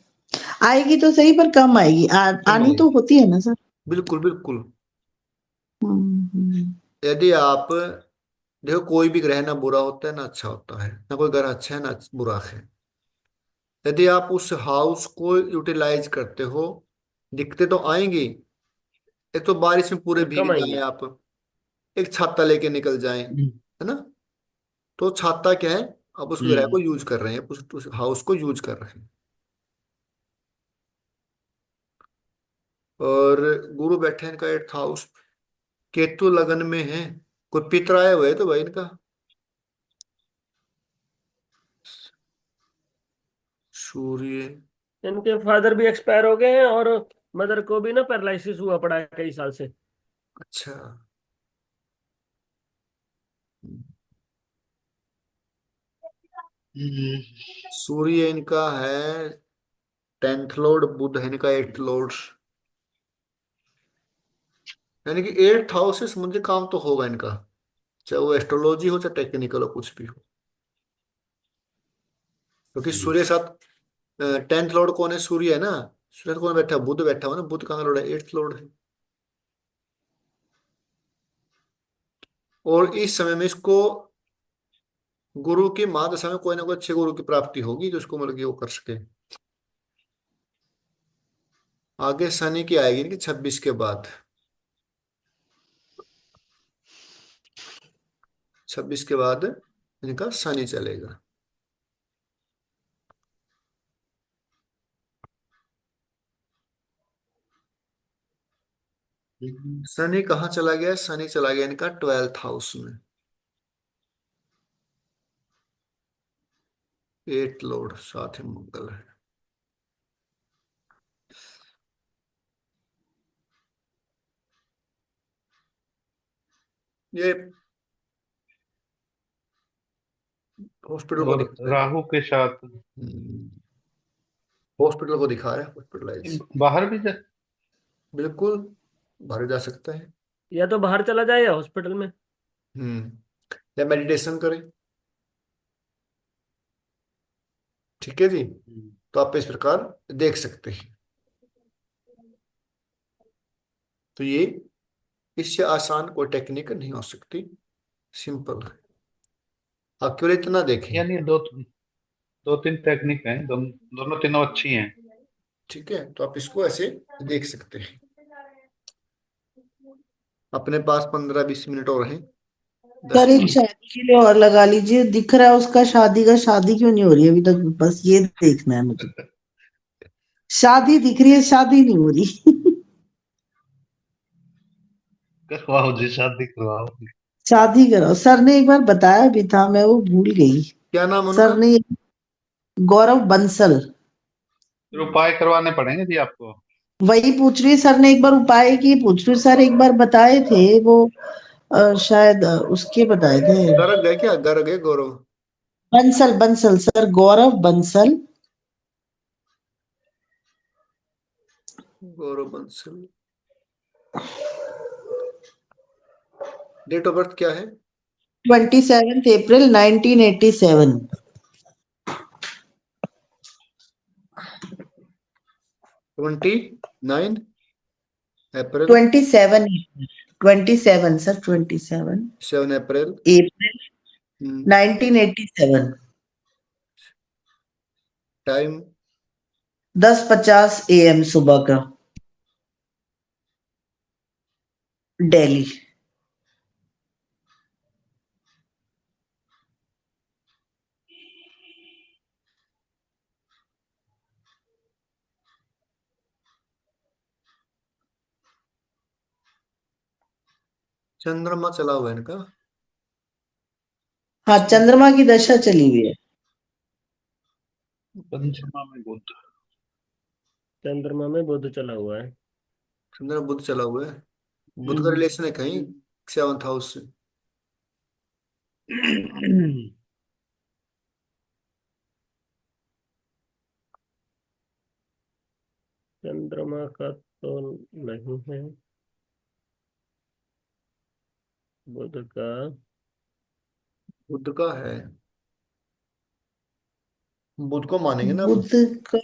आएगी तो सही पर कम आएगी। कम आनी आएगी, तो होती है ना सर। बिल्कुल बिल्कुल। हम्म। यदि आप देखो, कोई भी ग्रह ना बुरा होता है ना अच्छा होता है, ना कोई ग्रह अच्छा है ना बुरा है। यदि आप उस हाउस को यूटिलाइज करते हो, दिखते तो आएंगे। एक तो बारिश में पूरे पर भीग कम जाएं आएगी। आप, एक छाता लेके निकल जाएं, है ना, तो छाता क्या है, आप उस ग्रह को यूज कर रहे हैं, उस हाउस को यूज कर रहे हैं। और गुरु बैठे हैं इनका 8th हाउस, केतु लगन में है, कोई पितर आए हुए तो भाई इनका, सूर्य। इनके फादर भी एक्सपायर हो गए हैं और मदर को भी ना पैरालिसिस हुआ पड़ा है कई साल से। अच्छा। सूर्य इनका है 10th लॉर्ड, बुध है इनका 8th लॉर्ड, यानी कि 8th हाउस से मुझे काम तो होगा इनका, चाहे वो एस्ट्रोलॉजी हो चाहे टेक्निकल हो, कुछ भी हो। क्योंकि सूर्य साथ 10th लॉर्ड कौन है, सूर्य है ना। सूर्य कौन बैठा है, बुध बैठा हुआ ना, बुध कहाँ लॉर्ड है, 8th लॉर्ड है। और इस समय में इसको गुरु की महादशा में कोई ना कोई अच्छे गुरु की प्राप्ति होगी, जो इसको मतलब कि वो कर सके। आगे शनि की आएगी इनकी 26 के बाद, 26 के बाद इनका शनि चलेगा। शनि कहाँ चला गया, शनि चला गया इनका 12th हाउस में, 8th लॉर्ड साथ में मंगल है। ये हॉस्पिटल को और दिखा रहा है। राहु के साथ हॉस्पिटल को दिखा रहा है, हॉस्पिटलाइज। बाहर भी बिल्कुल, भरे जा सकता है। या तो बाहर चला जाए या हॉस्पिटल में। या मेडिटेशन करें, ठीक है जी। तो आप इस प्रकार देख सकते हैं। तो ये, इससे आसान कोई टेक्निक नहीं हो सकती, सिंपल है। आप केवल इतना देखें, यानी दो तीन टेक्निक हैं, दोनों तीनों अच्छी हैं। ठीक है, तो आप इसको ऐसे देख सकते हैं। अपने पास 15 20 मिनट और हैं, सर 10 मिनट। एक शादी के लिए और लगा लीजिए, दिख रहा है उसका शादी का, शादी क्यों नहीं हो रही अभी तक, बस ये देखना है मुझे। शादी दिख रही है, शादी नहीं हो रही। करवाओ जी, शादी करवाओ। शादी करो, सर ने एक बार बताया भी था, मैं वो भूल गई। क्या नाम उनका? सर ने गौरव बंसल। फिर उपाय करवाने पड़ेंगे जी आपको। वही पूछ रही सर ने, एक बार उपाय की पूछ रही सर, एक बार बताए थे वो, शायद उसके बताए थे। गर्ग है क्या? गर्ग है Gaurav? Bansal Bansal sir, Gaurav Bansal. Gaurav Bansal. Date of birth क्या है? 27 अप्रैल 1987। 29 अप्रैल। 27 सर, 27 7 अप्रैल। अप्रैल 1987। टाइम? 10:50 AM सुबह का, दिल्ली। चंद्रमा चला हुआ है इनका। हाँ, चंद्रमा की दशा चली हुई है। पंचमा में बुध। चंद्रमा में बुध चला हुआ है। चंद्रमा बुध चला हुआ है। बुध का हम्म। रिलेशन है कहीं 7th हाउस से? चंद्रमा का तो नहीं है। बुध का। बुध का है। बुध को मानेंगे ना अब। बुध का।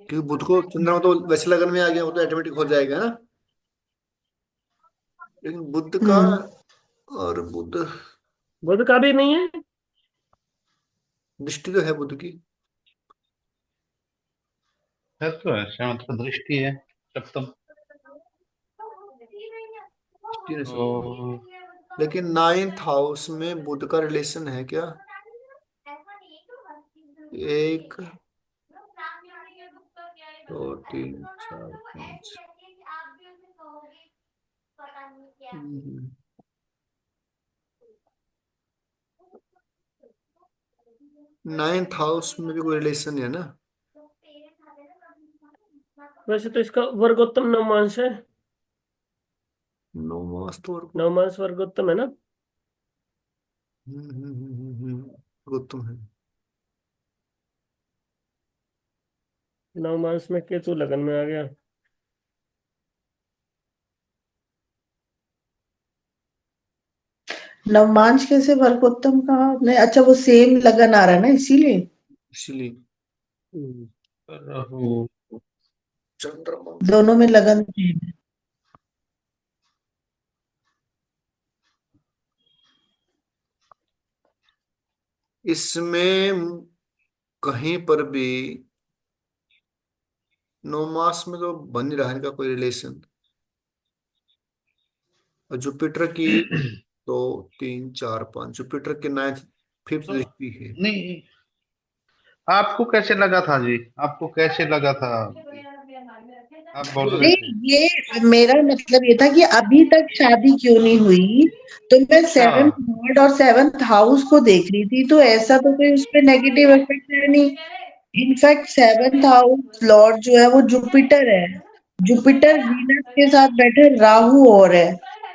क्योंकि बुध को चंद्रमा तो वैसे लगन में आ गया, वो तो ऑटोमेटिक हो जाएगा ना। लेकिन बुध का। हम्म। और बुध। बुध का भी नहीं है। दृष्टि तो है बुध की। है तो है, सेवंथ का दृष्टि है। सप्तम। दृष्टि ने सब। तो लेकिन 9th हाउस में बुध का रिलेशन है क्या? एक, दो, तीन, चार, पाँच। 9th हाउस में भी कोई रिलेशन है ना? वैसे तो इसका वर्गोत्तम नवमांश है। नो मास तो और को। नवमांश वर्गोत्तम है ना। गौतम है। नवमांश में केतु लगन में आ गया। नवमांश कैसे वर्गोत्तम कहा आपने? अच्छा, वो सेम लगन आ रहा है ना, इसीलिए। इसलिए। हम्म। राहु। चंद्रमा। दोनों में लगन थी। इसमें कहीं पर भी 9 मास में तो बन ही रहा है इनका कोई रिलेशन। और जुपिटर की 2, 3, 4, 5, जुपिटर के 9th 5th तो दृष्टि है। नहीं, आपको कैसे लगा था जी? आपको कैसे लगा था? आप बोल रहे थे। नहीं, ये मेरा मतलब ये था कि अभी तक शादी क्यों नहीं हुई। तो मैं अच्छा। सेवंथ लॉर्ड और सेवंथ हाउस को देख रही थी, तो ऐसा तो कोई उसपे नेगेटिव इफेक्ट है नहीं। इनफैक्ट सेवंथ हाउस लॉर्ड जो है वो जुपिटर है। जुपिटर वीनस के साथ बैठे राहु और है।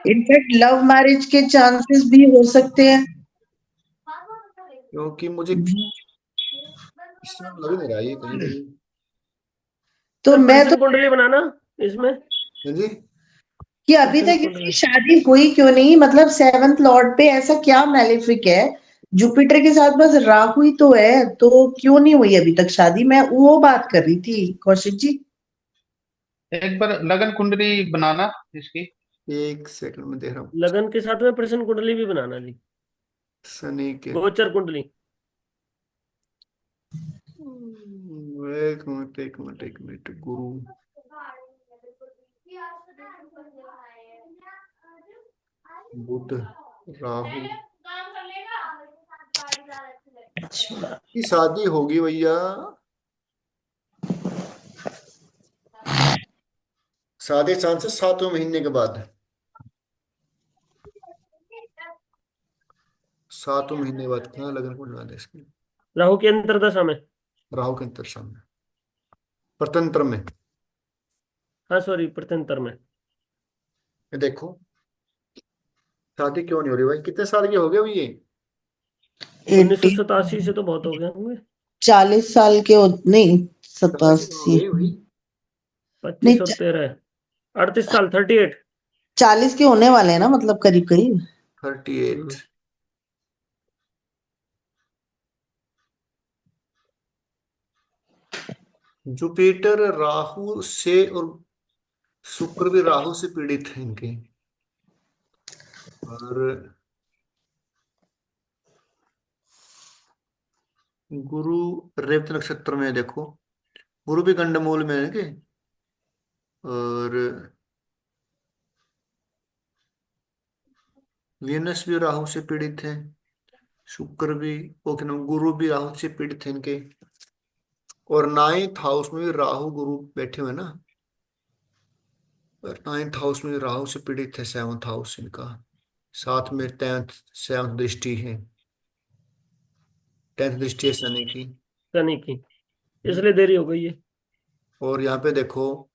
इनफैक्ट लव मैरिज के चांसेस भी हो सकते हैं। क्योंकि मुझे इसमें लग नहीं रहा है ये कहीं पे भी। तो सर मैं तो प्रश्न कुंडली बनाना इसमें। हाँ जी। कि अभी प्रश्न तक इसकी कुंडली। शादी हुई क्यों नहीं, मतलब सेवंथ लॉर्ड पे ऐसा क्या मैलेफिक है? जुपिटर के साथ बस राहु ही तो है, तो क्यों नहीं हुई अभी तक शादी? मैं वो बात कर रही थी कौशिक जी। एक बार लगन कुंडली बनाना इसकी। एक सेकंड में देख रहा हूँ। लगन के साथ में प्रश्न कुंडली भी बनाना जी। शनि के। गोचर कुंडली। एक मिनट, एक मिनट, एक मिनट। गुरु। बुध। राहु। अच्छा। की शादी होगी भैया। शादी चांसेस 7वें महीने के बाद। 7 महीने बाद कहाँ लगन कुंडली वाले इसके? राहु की अंतर्दशा में। राहु के अंतर सामने, परतंत्र में। हाँ सॉरी, प्रत्यंतर में। ये देखो, शादी क्यों नहीं हो रही भाई? कितने साल के हो गए अभी ये? 80। 1987 से तो बहुत हो गए होंगे। 40 साल के हो, नहीं, 87 हो 87। गई भाई। 25 नहीं, और 13, 38 साल, 38। 40 के होने वाले हैं ना, मतलब करीब करीब। 38। जुपिटर राहु से, और शुक्र भी राहु से पीड़ित है इनके। और गुरु रेवती नक्षत्र में है, देखो। गुरु भी गंडमूल में है के। और वीनस भी राहु से पीड़ित है। शुक्र भी, ओ क्या नाम, गुरु भी राहु से पीड़ित है इनके। और 9th हाउस में भी राहु गुरु बैठे हुए हैं ना। और 9th हाउस में भी राहु से पीड़ित है, 7th हाउस इनका। साथ में 10th 7th दृष्टि है। 10th दृष्टि है शनि की। शनि की, हम्म। इसलिए देरी हो गई है। और यहाँ पे देखो,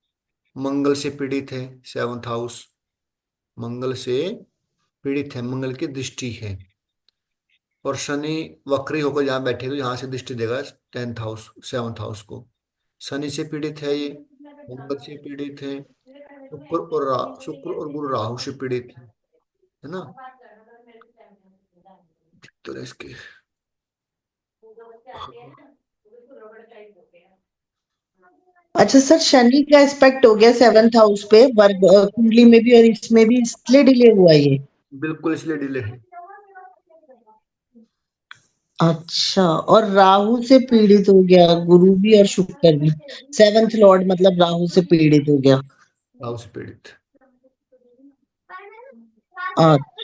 मंगल से पीड़ित है 7th हाउस। मंगल से पीड़ित है, मंगल की दृष्टि है। और शनि वक्री होकर यहाँ बैठे तो यहाँ से दृष्टि देगा 10th हाउस 7th हाउस को। शनि से पीड़ित है ये। मंगल से पीड़ित है। शुक्र और गुरु राहु से पीड़ित है ना। तो इसके अच्छा सर, शनि का एस्पेक्ट हो गया 7th हाउस पे, वर्ग कुंडली में भी और इसमें भी, इसलिए डिले हुआ ये। बिल्कुल इसलिए डिले है। अच्छा, और राहु से पीड़ित हो गया गुरु भी और शुक्र भी। 7th लॉर्ड मतलब राहु से पीड़ित हो गया। राहु से पीड़ित। अच्छा,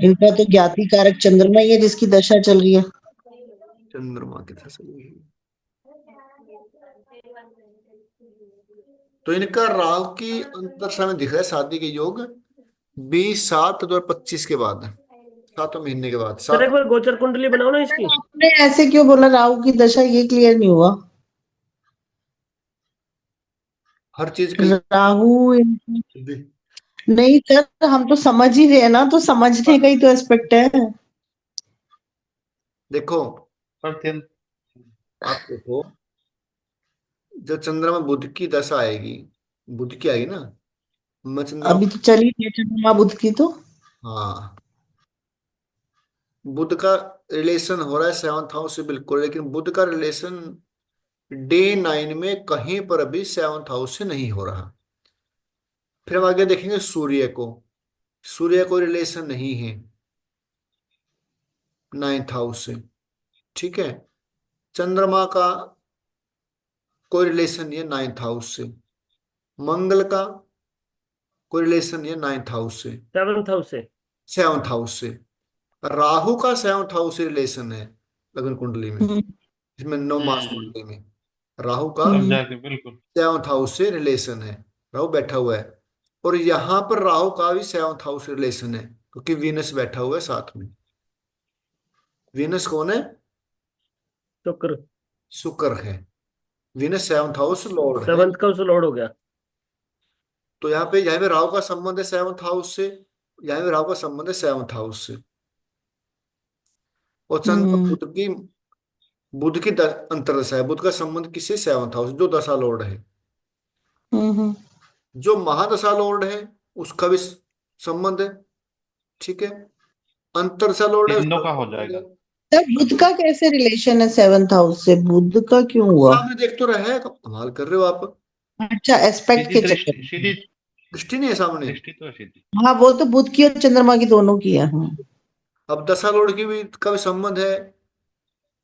इनका तो ज्ञाति कारक चंद्रमा ही है जिसकी दशा चल रही है। चंद्रमा की फसल है। तो इनका राहु की अंतरदशा में दिख रहा है शादी के योग 20/7/2025 के बाद, 7 महीने के बाद, सर एक 7। बार गोचर कुंडली बनाओ ना इसकी। आपने ऐसे क्यों बोला राहु की दशा, ये क्लियर नहीं हुआ। हर चीज के राहु लिए। नहीं सर, हम तो समझ ही रहे हैं ना, तो समझने का ही तो एस्पेक्ट है। देखो, पर आप देखो, जब चंद्रमा बुध की दशा आएगी, बुध की आएगी ना, मैं अभी चंद्रमा। तो चल ही रही है चंद्रमा बुध की तो। हाँ, बुध का रिलेशन हो रहा है 7th हाउस से बिल्कुल, लेकिन बुध का रिलेशन डे 9 में कहीं पर अभी 7th हाउस से नहीं हो रहा। फिर हम आगे देखेंगे सूर्य को। सूर्य को रिलेशन नहीं है 9th हाउस से। ठीक है। चंद्रमा का कोई रिलेशन नहीं है 9th हाउस से। मंगल का कोई रिलेशन नहीं है 9th हाउस से। 7th हाउस से। 7th हाउस से। राहु का 7th हाउस से रिलेशन है लग्न कुंडली में, हम्म। इसमें 9 मास हम्म, कुंडली में राहु का तब हम्म। जाके बिल्कुल। 7th हाउस से रिलेशन है। राहु बैठा हुआ है। और यहां पर राहु का भी 7th हाउस से रिलेशन है, क्योंकि वीनस बैठा हुआ है साथ में। वीनस कौन है? शुक्र। शुक्र है। वीनस 7th हाउस लॉर्ड है। 7th का उस लॉर्ड हो गया। तो यहाँ पे राहु का संबंध है 7th हाउस से। यहाँ पे राहु का संबंध है 7th हाउस से। और चंद्र हम्म। बुध की अंतर्दशा है। बुध का संबंध किससे? 7th हाउस, जो दशा लॉर्ड है। हम्म। जो महादशा लॉर्ड है उसका भी संबंध है। ठीक है। अंतरदशा लॉर्ड है तीनों उसका का भी हो संबंध है। जाएगा। तब बुध का कैसे रिलेशन है 7th हाउस से, बुध का क्यों हुआ। सामने देख तो रहे हैं, कमाल कर रहे हो आप। अच्छा, एस्पेक्ट सीधी के चक्कर दृष्टि, में। सीधी दृष्टि नहीं है सामने। दृष्टि तो है सीधी। हाँ, वो तो बुध की और चंद्रमा की दोनों की है। हाँ। अब दशा लॉर्ड की भी का भी संबंध है।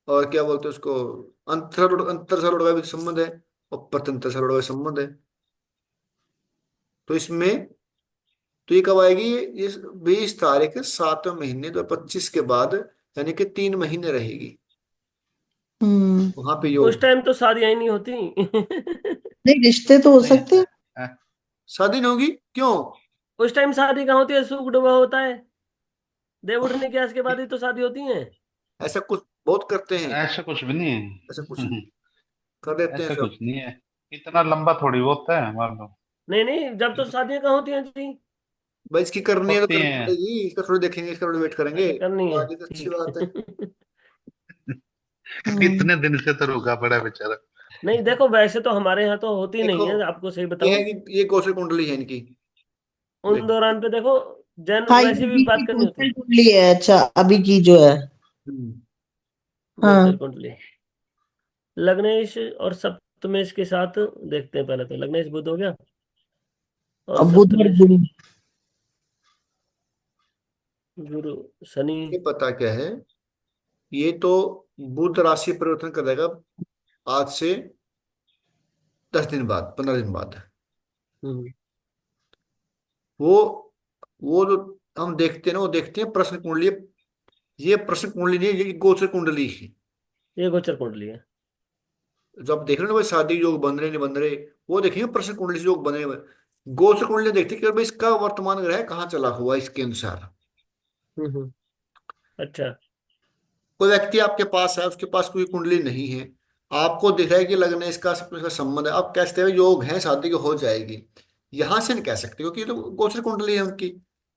और क्या बोलते हैं उसको, अंतरदशा लॉर्ड का भी संबंध है। और प्रत्यंतर लॉर्ड का भी संबंध है। तो इसमें, तो ये कब आएगी? ये 20 तारीख 7 महीने 2025 के बाद, यानी कि 3 महीने रहेगी हम्म। वहां पे उस योग। टाइम तो शादियां ही नहीं होती। नहीं, रिश्ते तो हो नहीं सकते हैं। अ, शादी नहीं होगी क्यों? उस टाइम शादी कहाँ होती है, सूख डूबा होता है, देव उठने के आस के बाद ही तो शादी होती है। ऐसा कुछ बहुत करते हैं। ऐसा कुछ भी नहीं ऐसा कुछ है। कर देते हैं ऐसा सब। कुछ नहीं है, इतना लंबा थोड़ी होता है मान लो। नहीं नहीं, जब तो शादियां कहाँ होती हैं जी। भाई इसकी करनी है तो होती करनी हैं। पड़ेगी, इसका थोड़ी देखेंगे, इसका थोड़ी वेट करेंगे। अच्छा, करनी है, आगे तो अच्छी ठीक बात है। है। हम्म। कितने दिन से तो रुका पड़ा है बेचारा। नहीं देखो, वैसे तो हमारे यहाँ तो होती देखो, नहीं है, आपको सही ये बताऊं। है कि ये गोचर कुंडली है इनकी। उन देखो। दौरान पे देखो, जैन हाँ, ये वैसे भी अभी की बात करनी होती गोचर है। कुंडली है, अच्छा अभी की जो है। हम्म। गोचर हाँ। कुंडली, लग्नेश और सप्तमेश के साथ देखते हैं। पहले तो लग्नेश बुध हो गया, और अब बुध और सप्तमेश गुरु। गुरु शनि। ये पता क्या है, ये तो बुध राशि परिवर्तन करेगा आज से 10 दिन बाद, 15 दिन बाद। हम्म, वो वो जो हम देखते हैं ना, वो देखते हैं प्रश्न कुंडली। ये प्रश्न कुंडली नहीं है, ये गोचर कुंडली है। ये गोचर कुंडली है। जो आप देख रहे हो ना भाई, शादी योग बन रहे नहीं बन रहे, वो देखेंगे प्रश्न कुंडली से योग बने हुए। गोचर कुंडली देखते हैं कि भाई इसका वर्तमान ग्रह कहाँ चला हुआ है, इसके अनुसार। अच्छा। कोई व्यक्ति आपके पास है, उसके पास कोई कुंडली नहीं है, आपको दिख रहा है कि लगने इसका इसका संबंध है, आप कहते हैं योग है, शादी की हो जाएगी। यहां से नहीं कह सकते, क्योंकि ये तो गोचर कुंडली है उनकी,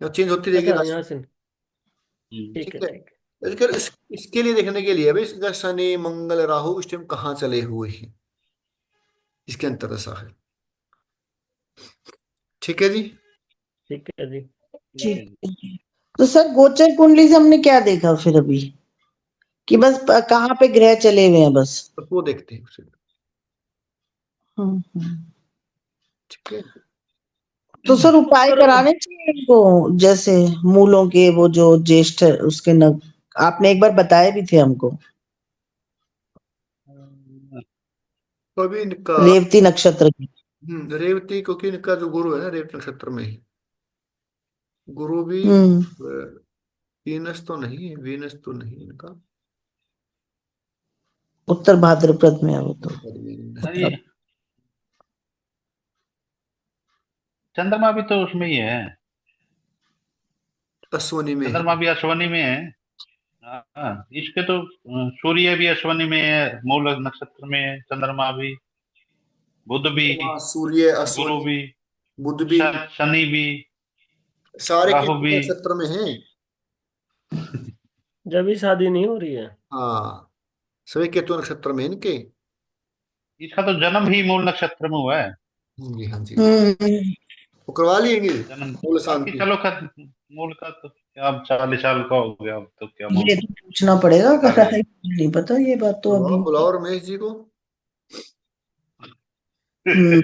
चेंज होती रहेगी अच्छा, राशि। यहाँ से। हम्म। ठीक है, ठीक है। ठीक इसके लिए देखने के लिए भाई इसका शनि मंगल राहु इस टाइम कहाँ चले हुए हैं, इसके अंतर दशा है। ठीक है जी। ठीक है जी। ठीक है ठीक जी। है। तो सर गोचर कुंडली से हमने क्या देखा फिर अभी, कि बस कहाँ पे ग्रह चले हुए हैं बस। बस वो देखते हैं उसे। हम्म। ठीक है। तो सर उपाय शुक्र। कराने चाहिए इनको, जैसे मूलों के वो जो ज्येष्ठ है, उसके नग आपने एक बार बताए भी थे हमको, तो अभी इनका रेवती नक्षत्र की। रेवती, क्योंकि इनका जो गुरु है ना रेवती नक्षत्र में ही, गुरु भी हम्म। वीनस तो नहीं है, वीनस तो नहीं है इनका। उत्तर भाद्रपद में है वो तो। अरे ये उत्तर। चंद्रमा भी तो उसमें ही है। अश्वनी में है। चंद्रमा भी अश्वनी में है। हाँ, इसके तो सूर्य भी अश्वनी में है, मूल नक्षत्र में है, चंद्रमा भी, बुध भी, वहाँ सूर्य गुरु अश्वनी, भी, बुध भी, शनि भी, सारे राहु केतु भी। नक्षत्र में हैं। जब भी शादी नहीं हो रही है। हाँ, सभी केतु नक्षत्र में हैं इनके। इसका तो जन्म ही मूल नक्षत्र में हुआ है। जी हाँ जी। हम्म। वो करवा लेंगे जन्म। मूल बाकी शांति। चलो मूल का तो क्या, अब 40 साल का हो गया, अब तो क्या मूल ये तो पूछना पड़ेगा, करा कराई लेंगे। नहीं पता ये बात तो अभी। बुलाओ बुलाओ रमेश जी को। हम्म।